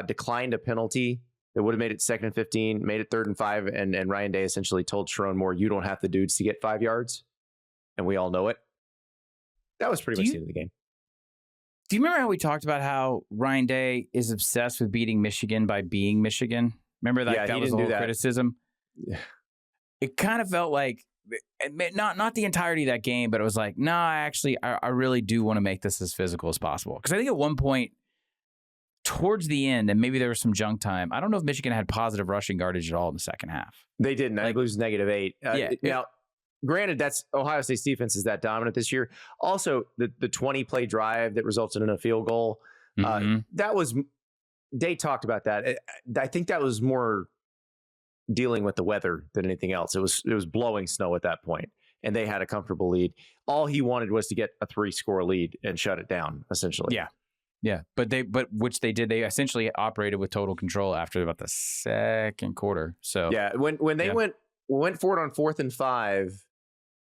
S1: declined a penalty that would have made it 2nd and 15, made it 3rd and 5, and Ryan Day essentially told Sharon Moore, you don't have the dudes to get 5 yards. And we all know it. That was pretty much the end of the game.
S3: Do you remember how we talked about how Ryan Day is obsessed with beating Michigan by being Michigan? Remember that?
S1: Yeah,
S3: that was the whole criticism.
S1: Yeah.
S3: It kind of felt like not the entirety of that game, but it was like, no, I really do want to make this as physical as possible. Because I think at one point towards the end, and maybe there was some junk time, I don't know if Michigan had positive rushing yardage at all in the second half.
S1: They didn't. I believe it was -8. Now, granted, that's Ohio State's defense is that dominant this year. Also, the 20-play drive that resulted in a field goal, that was, Day talked about that. I think that was more dealing with the weather than anything else. It was blowing snow at that point, and they had a comfortable lead. All he wanted was to get a 3-score lead and shut it down, essentially.
S3: Yeah, but which they did. They essentially operated with total control after about the second quarter. So
S1: yeah, when they went for it on 4th and 5,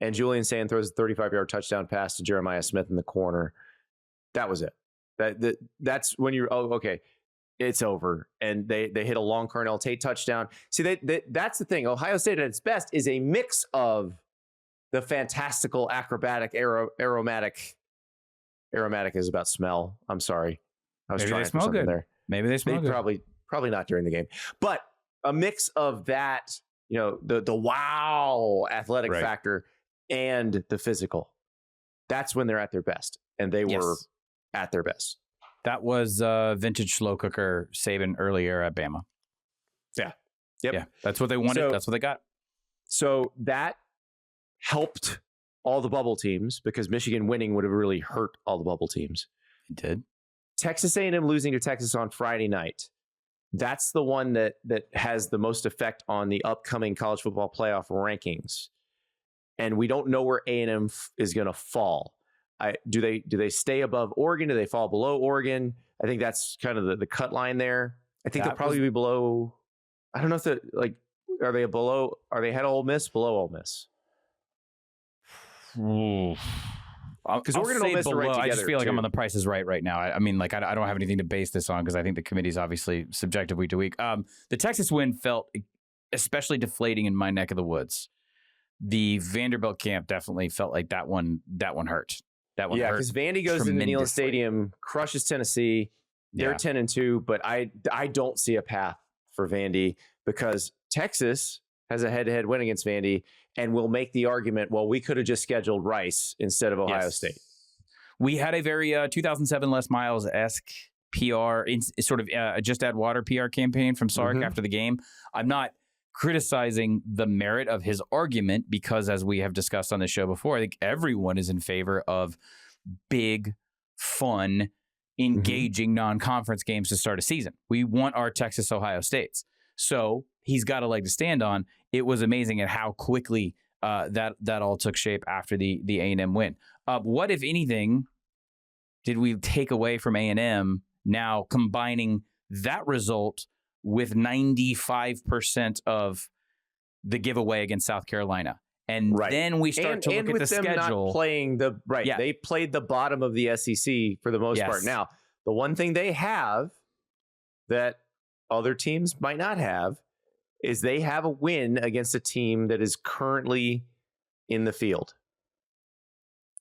S1: and Julian Sand throws a 35-yard touchdown pass to Jeremiah Smith in the corner, that was it. That's when you're okay, it's over. And they hit a long Carnell Tate touchdown. See, that's the thing. Ohio State at its best is a mix of the fantastical, acrobatic, aromatic is about smell. I'm sorry. I was trying to smell something good there.
S3: Maybe they smell good.
S1: Probably not during the game. But a mix of that, the wow athletic factor and the physical. That's when they're at their best. And they were at their best.
S3: That was vintage slow cooker Saban earlier at Bama.
S1: Yeah. Yep.
S3: Yeah. That's what they wanted. That's what they got.
S1: So that helped all the bubble teams because Michigan winning would have really hurt all the bubble teams.
S3: It did.
S1: Texas A&M losing to Texas on Friday night. That's the one that has the most effect on the upcoming college football playoff rankings. And we don't know where A&M is going to fall. Do they stay above Oregon? Do they fall below Oregon? I think that's kind of the cut line there. I think they'll probably be below. I don't know if are they below? Are they ahead of Ole Miss? Below Ole Miss?
S3: Because Oregon and Ole Miss are right together. I just feel like I'm on the Price is Right now. I mean, like I don't have anything to base this on because I think the committee is obviously subjective week to week. The Texas win felt especially deflating in my neck of the woods. The Vanderbilt camp definitely felt like that one hurt. That one hurt. Yeah, because Vandy goes to the Neyland Stadium, crushes Tennessee. They're 10-2, but I don't see a path for Vandy because Texas has a head-to-head win against Vandy and will make the argument, well, we could have just scheduled Rice instead of Ohio State. We had a very 2007 Les Miles-esque PR, sort of just add water PR campaign from Sark after the game. I'm not criticizing the merit of his argument because, as we have discussed on the show before, I think everyone is in favor of big, fun, engaging non-conference games to start a season. We want our Texas-Ohio States. So he's got a leg to stand on. It was amazing at how quickly that all took shape after the A&M win. What, if anything, did we take away from A&M now combining that result with 95% of the giveaway against South Carolina? And then we start to look at the schedule. And with them not playing they played the bottom of the SEC for the most part. Now, the one thing they have that other teams might not have is they have a win against a team that is currently in the field.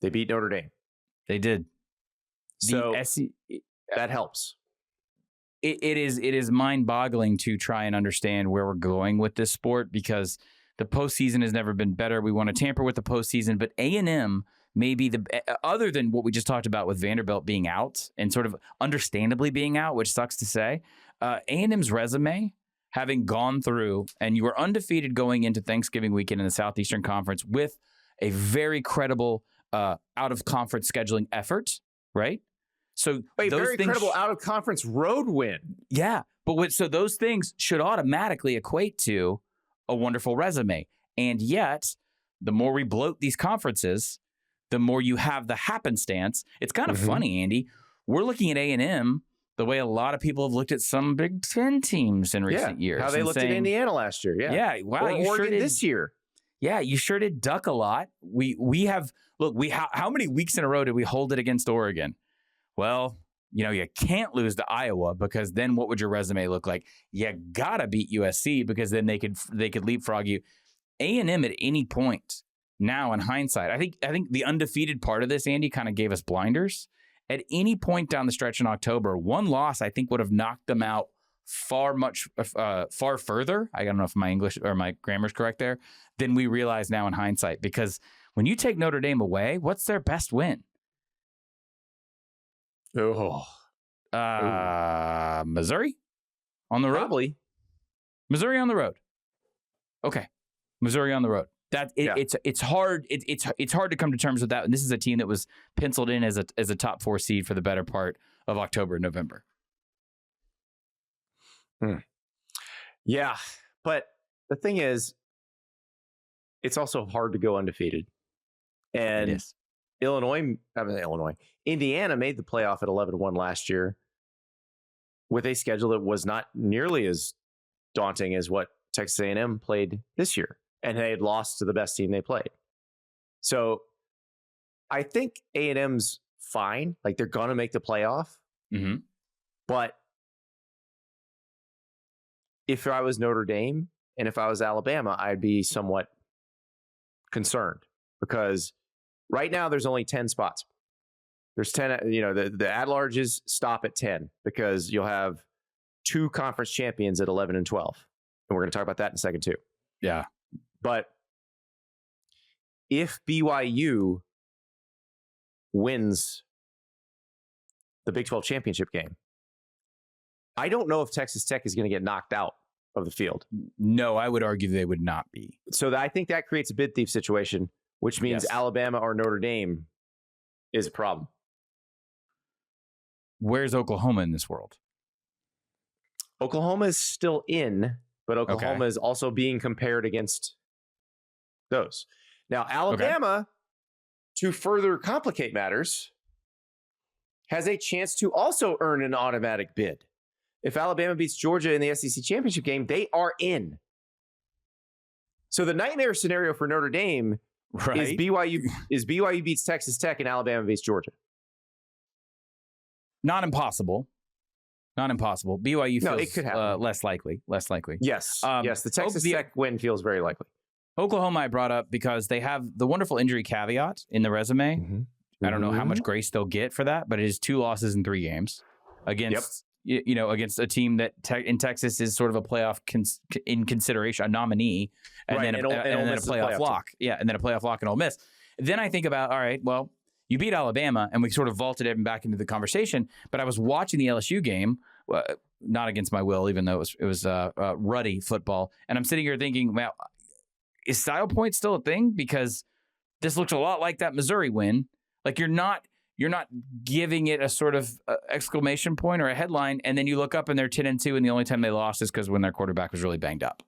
S3: They beat Notre Dame. They did. So that helps. It is mind-boggling to try and understand where we're going with this sport because the postseason has never been better. We want to tamper with the postseason, but A&M may be other than what we just talked about with Vanderbilt being out and sort of understandably being out, which sucks to say, A&M's resume, having gone through, and you were undefeated going into Thanksgiving weekend in the Southeastern Conference with a very credible out-of-conference scheduling effort, right? So very credible out-of-conference road win. Yeah, but so those things should automatically equate to a wonderful resume. And yet, the more we bloat these conferences, the more you have the happenstance. It's kind of funny, Andy. We're looking at A&M the way a lot of people have looked at some Big Ten teams in recent years. How they looked at Indiana last year. Yeah. Wow. Or Oregon this year. Yeah, you sure did duck a lot. We have how many weeks in a row did we hold it against Oregon? Well, you can't lose to Iowa because then what would your resume look like? You gotta beat USC because then they could leapfrog you. A&M at any point now in hindsight, I think the undefeated part of this, Andy, kind of gave us blinders. At any point down the stretch in October, one loss I think would have knocked them out far further. I don't know if my English or my grammar's correct there, than we realize now in hindsight. Because when you take Notre Dame away, what's their best win? Missouri on the road. Probably Missouri on the road. Okay, Missouri on the road. It's hard. It's hard to come to terms with that. And this is a team that was penciled in as a top 4 seed for the better part of October and November. Yeah, but the thing is, it's also hard to go undefeated, and
S1: Indiana made the playoff at 11-1 last year with a schedule that was not nearly as daunting as what Texas A&M played this year. And they had lost to the best team they played. So I think A&M's fine. Like, they're going to make the playoff.
S3: Mm-hmm.
S1: But if I was Notre Dame and if I was Alabama, I'd be somewhat concerned because right now there's only 10 spots. There's 10, the at-larges stop at 10 because you'll have 2 conference champions at 11 and 12. And we're going to talk about that in a second too.
S3: Yeah.
S1: But if BYU wins the Big 12 championship game, I don't know if Texas Tech is going to get knocked out of the field.
S3: No, I would argue they would not be.
S1: So I think that creates a bid thief situation, which means Alabama or Notre Dame is a problem.
S3: Where's Oklahoma in this world?
S1: Oklahoma is still in, but Oklahoma is also being compared against those. Now, Alabama, to further complicate matters, has a chance to also earn an automatic bid. If Alabama beats Georgia in the SEC championship game, they are in. So the nightmare scenario for Notre Dame is BYU beats Texas Tech and Alabama beats Georgia.
S3: Not impossible. BYU feels
S1: it could happen.
S3: Less likely.
S1: Yes. The Texas Tech win feels very likely.
S3: Oklahoma I brought up because they have the wonderful injury caveat in the resume.
S1: Mm-hmm.
S3: I don't know how much grace they'll get for that, but it is 2 losses in 3 games against against a team that in Texas is sort of a playoff in consideration, a nominee, and then a playoff lock. Yeah, and then a playoff lock in Ole Miss. Then I think about, all right, well, you beat Alabama, and we sort of vaulted him back into the conversation. But I was watching the LSU game, not against my will, even though it was ruddy football, and I'm sitting here thinking, well, is style point still a thing? Because this looks a lot like that Missouri win. Like you're not giving it a sort of exclamation point or a headline, and then you look up and they're 10-2, and the only time they lost is because when their quarterback was really banged up.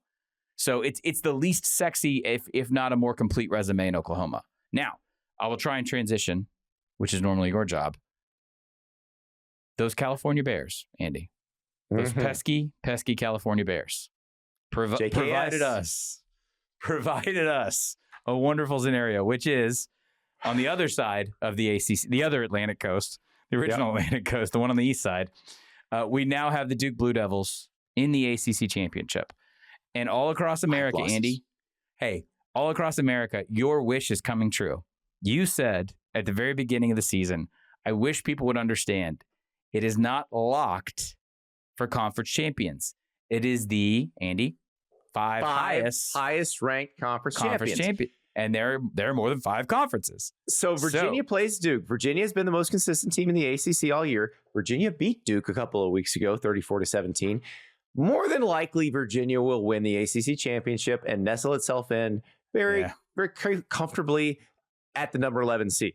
S3: So it's the least sexy, if not a more complete resume in Oklahoma. Now, I will try and transition, which is normally your job. Those California Bears, Andy. Those pesky California Bears provided us a wonderful scenario, which is on the other side of the ACC, the other Atlantic coast, the original Atlantic coast, the one on the east side. We now have the Duke Blue Devils in the ACC championship. And all across America, Andy, all across America, your wish is coming true. You said at the very beginning of the season, I wish people would understand it is not locked for conference champions. It is the, Andy, five
S1: highest ranked conference champions.
S3: And there are more than 5 conferences.
S1: So Virginia plays Duke. Virginia has been the most consistent team in the ACC all year. Virginia beat Duke a couple of weeks ago, 34-17. More than likely, Virginia will win the ACC championship and nestle itself in very comfortably at the number 11 seed.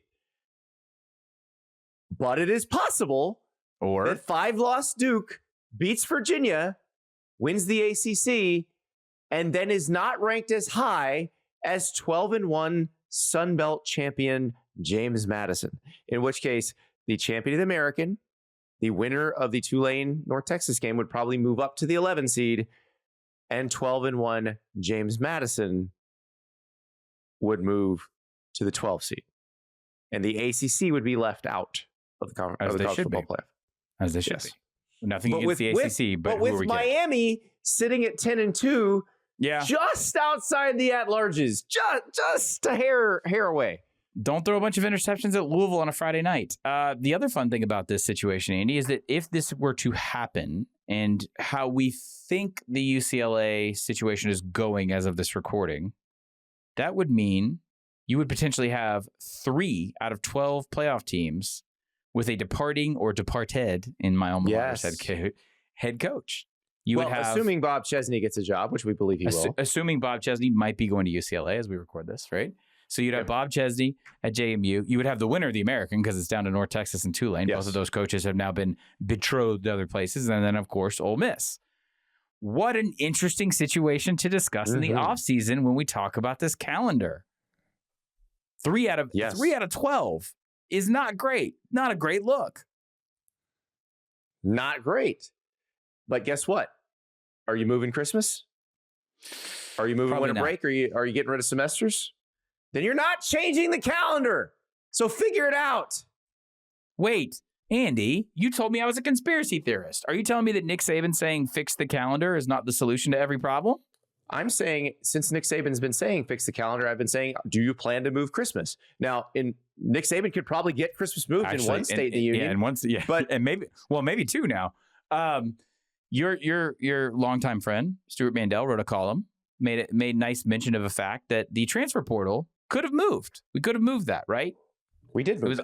S1: But it is possible that 5-loss Duke beats Virginia, wins the ACC, and then is not ranked as high as 12-1 Sun Belt champion James Madison. In which case, the champion of the American, the winner of the Tulane North Texas game, would probably move up to the 11 seed, and 12-1 James Madison would move to the 12 seed. And the ACC would be left out of the college football playoff.
S3: As they should be. Nothing against the ACC, but
S1: with Miami sitting at 10-2, just outside the at-larges, just a hair away.
S3: Don't throw a bunch of interceptions at Louisville on a Friday night. The other fun thing about this situation, Andy, is that if this were to happen, and how we think the UCLA situation is going as of this recording, that would mean you would potentially have 3 out of 12 playoff teams with a departing or departed, in my alma mater's head coach. You would have,
S1: assuming Bob Chesney gets a job, which we believe he will.
S3: Assuming Bob Chesney might be going to UCLA as we record this, right? So you'd have Bob Chesney at JMU. You would have the winner of the American because it's down to North Texas and Tulane. Both of those coaches have now been betrothed to other places. And then, of course, Ole Miss. What an interesting situation to discuss in the offseason when we talk about this calendar. 3 out of
S1: Yes.
S3: 3 out of 12 is not great. Not a great look.
S1: Not great. But guess what? Are you moving Christmas? Are you moving
S3: Probably
S1: winter
S3: not.
S1: break? Are you getting rid of semesters? Then you're not changing the calendar. So figure it out.
S3: Wait, Andy, you told me I was a conspiracy theorist. Are you telling me that Nick Saban saying fix the calendar is not the solution to every problem?
S1: I'm saying, since Nick Saban's been saying fix the calendar, I've been saying, do you plan to move Christmas? Now, Nick Saban could probably get Christmas moved in one state of the union.
S3: Yeah, and maybe two now. Your longtime friend Stuart Mandel wrote a column, made nice mention of a fact that the transfer portal could have moved. We could have moved that, right?
S1: We did move.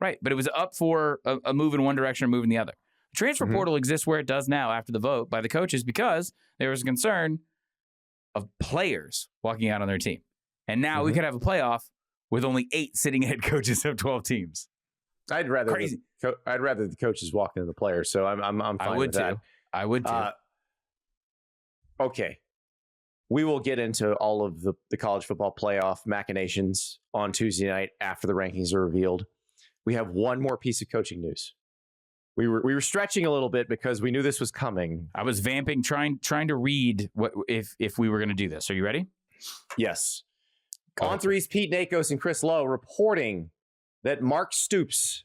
S3: Right, but it was up for a move in one direction or move in the other. The transfer portal exists where it does now after the vote by the coaches because there was a concern of players walking out on their team. And now we could have a playoff with only 8 sitting head coaches of 12 teams.
S1: I'd rather
S3: Crazy.
S1: I'd rather the coaches walk into the players. So I'm fine with that.
S3: I would too.
S1: Okay. We will get into all of the college football playoff machinations on Tuesday night after the rankings are revealed. We have one more piece of coaching news. We were stretching a little bit because we knew this was coming.
S3: I was vamping, trying to read what if we were going to do this. Are you ready?
S1: Yes.
S3: Go
S1: On
S3: ahead.
S1: Three's Pete Nakos and Chris Lowe reporting that Mark Stoops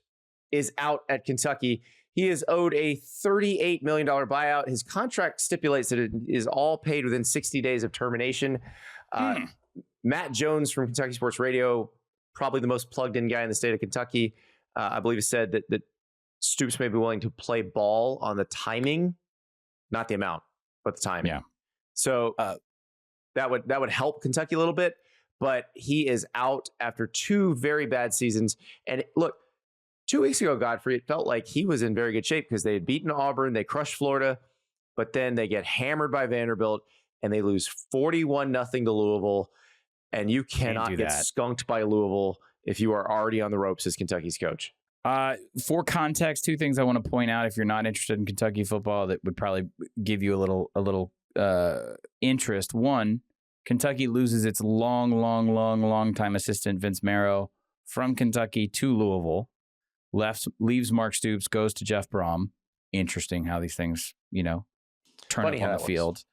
S1: is out at Kentucky. He is owed a $38 million buyout. His contract stipulates that it is all paid within 60 days of termination. Matt Jones from Kentucky Sports Radio, probably the most plugged-in guy in the state of Kentucky, I believe said that Stoops may be willing to play ball on the timing, not the amount, but the timing.
S3: Yeah.
S1: So that would help Kentucky a little bit, but he is out after 2 very bad seasons. And look, 2 weeks ago, Godfrey, it felt like he was in very good shape because they had beaten Auburn, they crushed Florida, but then they get hammered by Vanderbilt and they lose 41-0 to Louisville. And you cannot get skunked by Louisville if you are already on the ropes as Kentucky's coach.
S3: For context, 2 things I want to point out if you're not interested in Kentucky football that would probably give you a little interest. One, Kentucky loses its long time assistant Vince Marrow from Kentucky to Louisville. Leaves Mark Stoops, goes to Jeff Brom. Interesting how these things, turn
S1: Funny
S3: up on
S1: how
S3: the
S1: that
S3: field.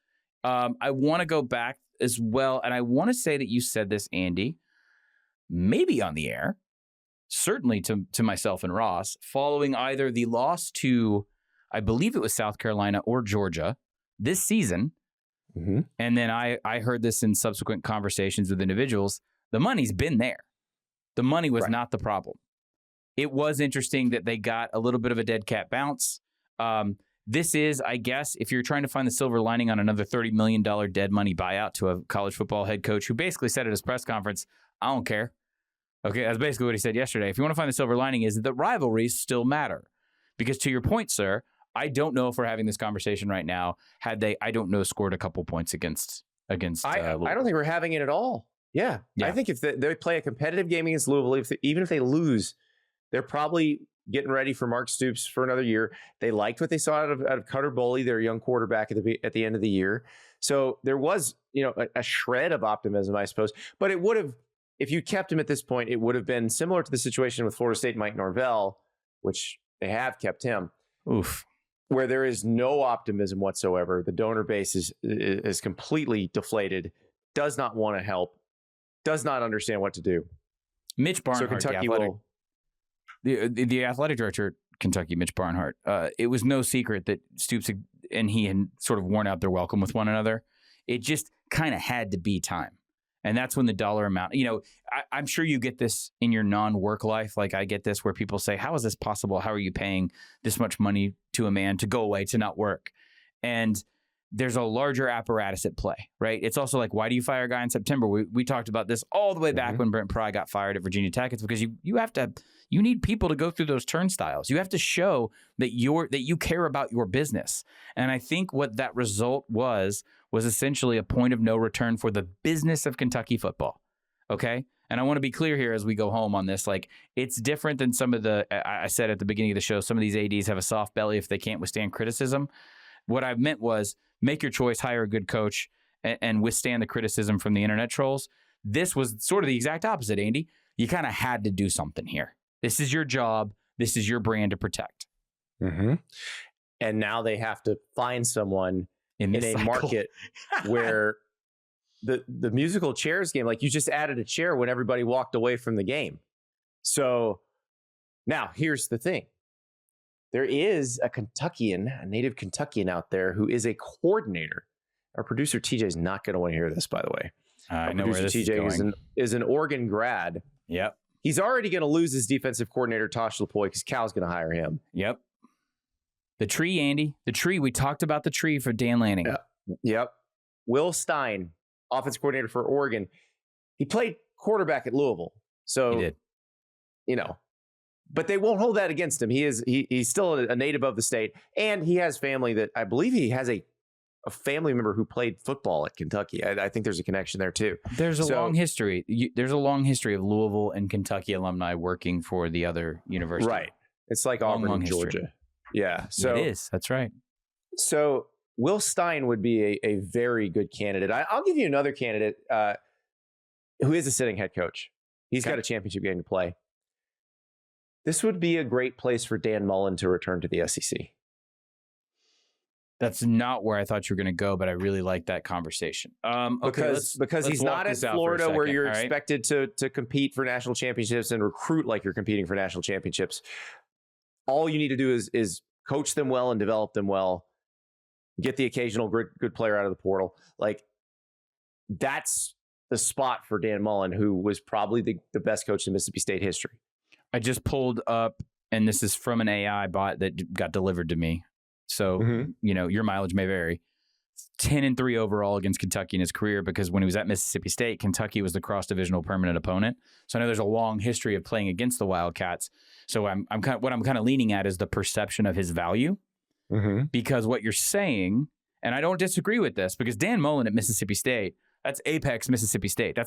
S3: I want to go back as well, and I want to say that you said this, Andy, maybe on the air, certainly to myself and Ross, following either the loss to, I believe it was South Carolina or Georgia this season, and then I heard this in subsequent conversations with individuals, the money's been there. The money was not the problem. It was interesting that they got a little bit of a dead cat bounce. This is, I guess, if you're trying to find the silver lining on another $30 million dead money buyout to a college football head coach who basically said at his press conference, I don't care. Okay, that's basically what he said yesterday. If you want to find the silver lining is that rivalries still matter. Because to your point, sir, I don't know if we're having this conversation right now had they, I don't know, scored a couple points against
S1: I don't think we're having it at all. Yeah. I think if they play a competitive game against Louisville, even if they lose, they're probably getting ready for Mark Stoops for another year. They liked what they saw out of Cutter Boley, their young quarterback at the end of the year. So there was, a shred of optimism, I suppose. But it would have, if you kept him at this point, it would have been similar to the situation with Florida State Mike Norvell, which they have kept him.
S3: Oof.
S1: Where there is no optimism whatsoever. The donor base is completely deflated, does not want to help, does not understand what to do.
S3: Mitch Barnhart,
S1: so Kentucky
S3: the athletic director at Kentucky, Mitch Barnhart, it was no secret that Stoops and he had sort of worn out their welcome with one another. It just kind of had to be time. And that's when the dollar amount, I'm sure you get this in your non-work life. Like I get this where people say, how is this possible? How are you paying this much money to a man to go away, to not work? And there's a larger apparatus at play, right? It's also like, why do you fire a guy in September? We talked about this all the way back when Brent Pry got fired at Virginia Tech. It's because you need people to go through those turnstiles. You have to show that you care about your business. And I think what that result was essentially a point of no return for the business of Kentucky football. Okay? And I want to be clear here as we go home on this. Like, it's different than some of I said at the beginning of the show, some of these ADs have a soft belly if they can't withstand criticism. What I meant was make your choice, hire a good coach, and withstand the criticism from the internet trolls. This was sort of the exact opposite, Andy. you kind of had to do something here. This is your job. This is your brand to protect.
S1: Mm-hmm. And now they have to find someone in a market where the musical chairs game, like you just added a chair when everybody walked away from the game. So now here's the thing. There is a native Kentuckian out there who is a coordinator. Our producer TJ is not going to want to hear this, by the way.
S3: I know where this is going.
S1: Is an Oregon grad.
S3: Yep.
S1: He's already going to lose his defensive coordinator, Tosh LaPoy, because Cal's going to hire him.
S3: Yep. The tree, Andy. The tree. We talked about the tree for Dan Lanning.
S1: Yep. Will Stein, offensive coordinator for Oregon. He played quarterback at Louisville. So,
S3: He did.
S1: You know, but they won't hold that against him. He's still a native of the state, and he has family that I believe he has a family member who played football at Kentucky. I think there's a connection there too.
S3: There's a long history. There's a long history of Louisville and Kentucky alumni working for the other university.
S1: Right. It's like Auburn and Georgia.
S3: History.
S1: Yeah. So
S3: it is. That's right.
S1: So Will Stein would be a very good candidate. I'll give you another candidate who is a sitting head coach. He's got a championship game to play. This would be a great place for Dan Mullen to return to the SEC.
S3: That's not where I thought you were going to go, but I really like that conversation.
S1: Because he's not at Florida where you're expected to compete for national championships and recruit like you're competing for national championships. All you need to do is coach them well and develop them well. Get the occasional good player out of the portal. Like, that's the spot for Dan Mullen, who was probably the best coach in Mississippi State history.
S3: I just pulled up, and this is from an AI bot that got delivered to me. So, you know, your mileage may vary. 10-3 overall against Kentucky in his career, because when he was at Mississippi State, Kentucky was the cross-divisional permanent opponent. So I know there's a long history of playing against the Wildcats. So what I'm kind of leaning at is the perception of his value, because what you're saying, and I don't disagree with this, because Dan Mullen at Mississippi State, that's apex Mississippi State.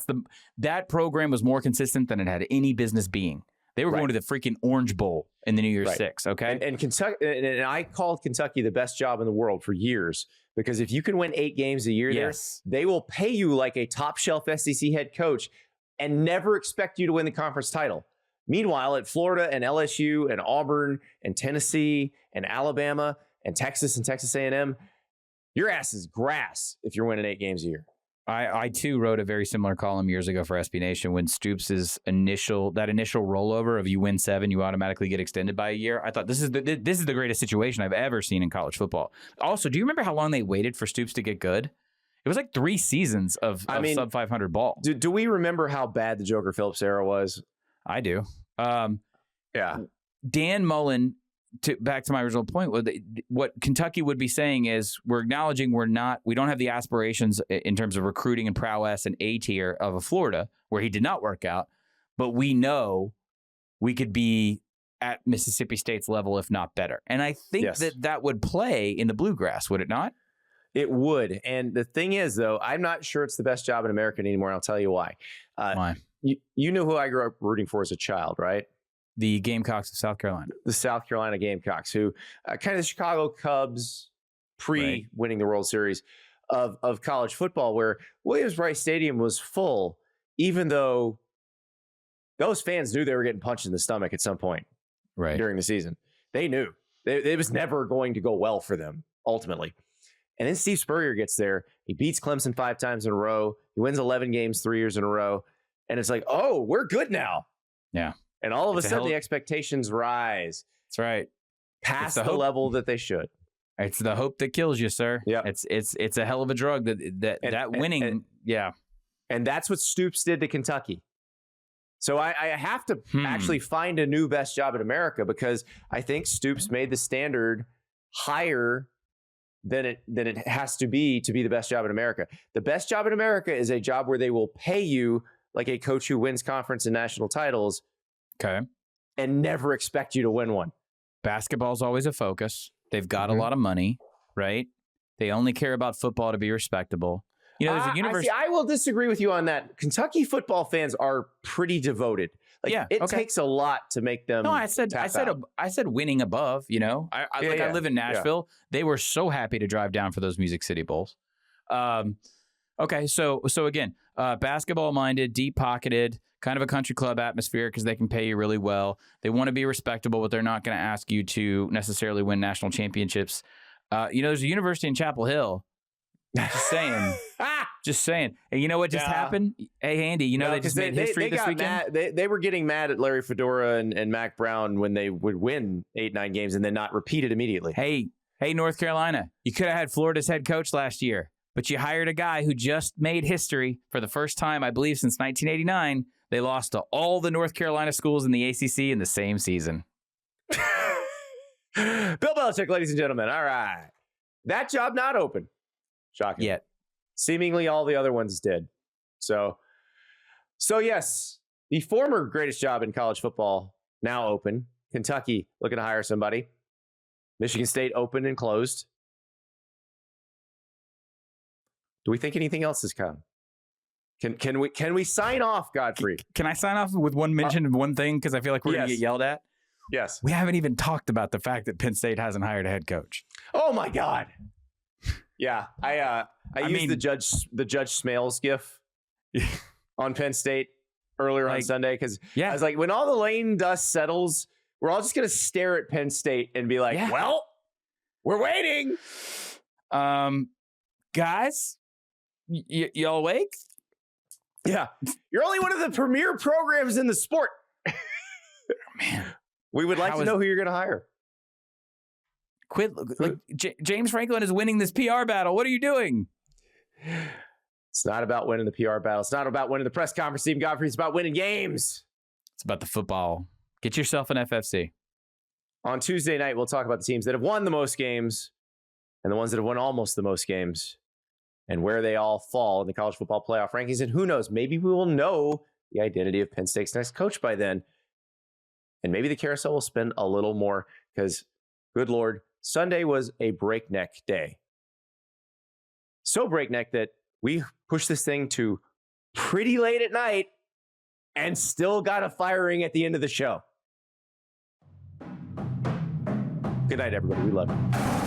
S3: That program was more consistent than it had any business being. They were going to the freaking Orange Bowl in the New Year's Six, okay?
S1: And Kentucky, and I called Kentucky the best job in the world for years, because if you can win 8 games a year there, they will pay you like a top shelf SEC head coach and never expect you to win the conference title. Meanwhile, at Florida and LSU and Auburn and Tennessee and Alabama and Texas A&M, your ass is grass if you're winning 8 games a year.
S3: I too wrote a very similar column years ago for SB Nation when Stoops' initial rollover of you win 7, you automatically get extended by a year. I thought this is the greatest situation I've ever seen in college football. Also, do you remember how long they waited for Stoops to get good? It was like 3 seasons of sub 500 ball.
S1: Do we remember how bad the Joker Phillips era was?
S3: I do.
S1: Yeah.
S3: Dan Mullen, back to my original point, what Kentucky would be saying is we're acknowledging we don't have the aspirations in terms of recruiting and prowess and A tier of a Florida, where he did not work out, but we know we could be at Mississippi State's level, if not better. And I think that would play in the bluegrass, would it not?
S1: It would. And the thing is, though, I'm not sure it's the best job in America anymore. And I'll tell you why.
S3: Why?
S1: You know who I grew up rooting for as a child, right?
S3: The Gamecocks of South Carolina.
S1: The South Carolina Gamecocks, who kind of the Chicago Cubs pre-winning the World Series of college football, where Williams-Brice Stadium was full, even though those fans knew they were getting punched in the stomach at some point during the season. They knew. It was never going to go well for them, ultimately. And then Steve Spurrier gets there. He beats Clemson 5 times in a row. He wins 11 games 3 years in a row. And it's like, oh, we're good now.
S3: Yeah.
S1: And all of a sudden, the expectations rise.
S3: That's right.
S1: Past the level that they should.
S3: It's the hope that kills you, sir.
S1: Yeah.
S3: It's a hell of a drug that winning.
S1: And that's what Stoops did to Kentucky. So I have to actually find a new best job in America, because I think Stoops made the standard higher than it has to be the best job in America. The best job in America is a job where they will pay you like a coach who wins conference and national titles.
S3: Okay.
S1: And never expect you to win one.
S3: Basketball's always a focus. They've got a lot of money, right? They only care about football to be respectable. You know, there's a universe.
S1: I will disagree with you on that. Kentucky football fans are pretty devoted. It takes a lot to make them.
S3: No, I said winning above. You know, I live in Nashville. Yeah. They were so happy to drive down for those Music City Bowls. Okay, so again, basketball-minded, deep-pocketed, kind of a country club atmosphere because they can pay you really well. They want to be respectable, but they're not going to ask you to necessarily win national championships. There's a university in Chapel Hill. Just saying. Just saying. And you know what just happened? Hey, Andy, they just made history this weekend?
S1: They were getting mad at Larry Fedora and Mac Brown when they would win 8-9 games and then not repeat it immediately.
S3: Hey, North Carolina, you could have had Florida's head coach last year, but you hired a guy who just made history for the first time, I believe, since 1989. They lost to all the North Carolina schools in the ACC in the same season.
S1: Bill Belichick, ladies and gentlemen. All right. That job not open. Shocking.
S3: Yet.
S1: Seemingly all the other ones did. So yes, the former greatest job in college football now open. Kentucky looking to hire somebody. Michigan State open and closed. Do we think anything else has come? Can we sign off, Godfrey?
S3: Can I sign off with one mention of one thing? Because I feel like we're going to get yelled at.
S1: Yes.
S3: We haven't even talked about the fact that Penn State hasn't hired a head coach.
S1: Oh my God. Yeah. I used the Judge Smales gif on Penn State earlier on Sunday because I was like, when all the Lane dust settles, we're all just going to stare at Penn State and be like, well, we're waiting.
S3: Guys, y'all awake?
S1: Yeah. You're only one of the premier programs in the sport.
S3: Man.
S1: We would like to know who you're going to hire.
S3: Quit. James Franklin is winning this PR battle. What are you doing?
S1: It's not about winning the PR battle. It's not about winning the press conference, Steven Godfrey. It's about winning games.
S3: It's about the football. Get yourself an FFC.
S1: On Tuesday night, we'll talk about the teams that have won the most games and the ones that have won almost the most games and where they all fall in the college football playoff rankings. And who knows, maybe we will know the identity of Penn State's next coach by then. And maybe the carousel will spend a little more because, good Lord, Sunday was a breakneck day. So breakneck that we pushed this thing to pretty late at night and still got a firing at the end of the show. Good night, everybody. We love you.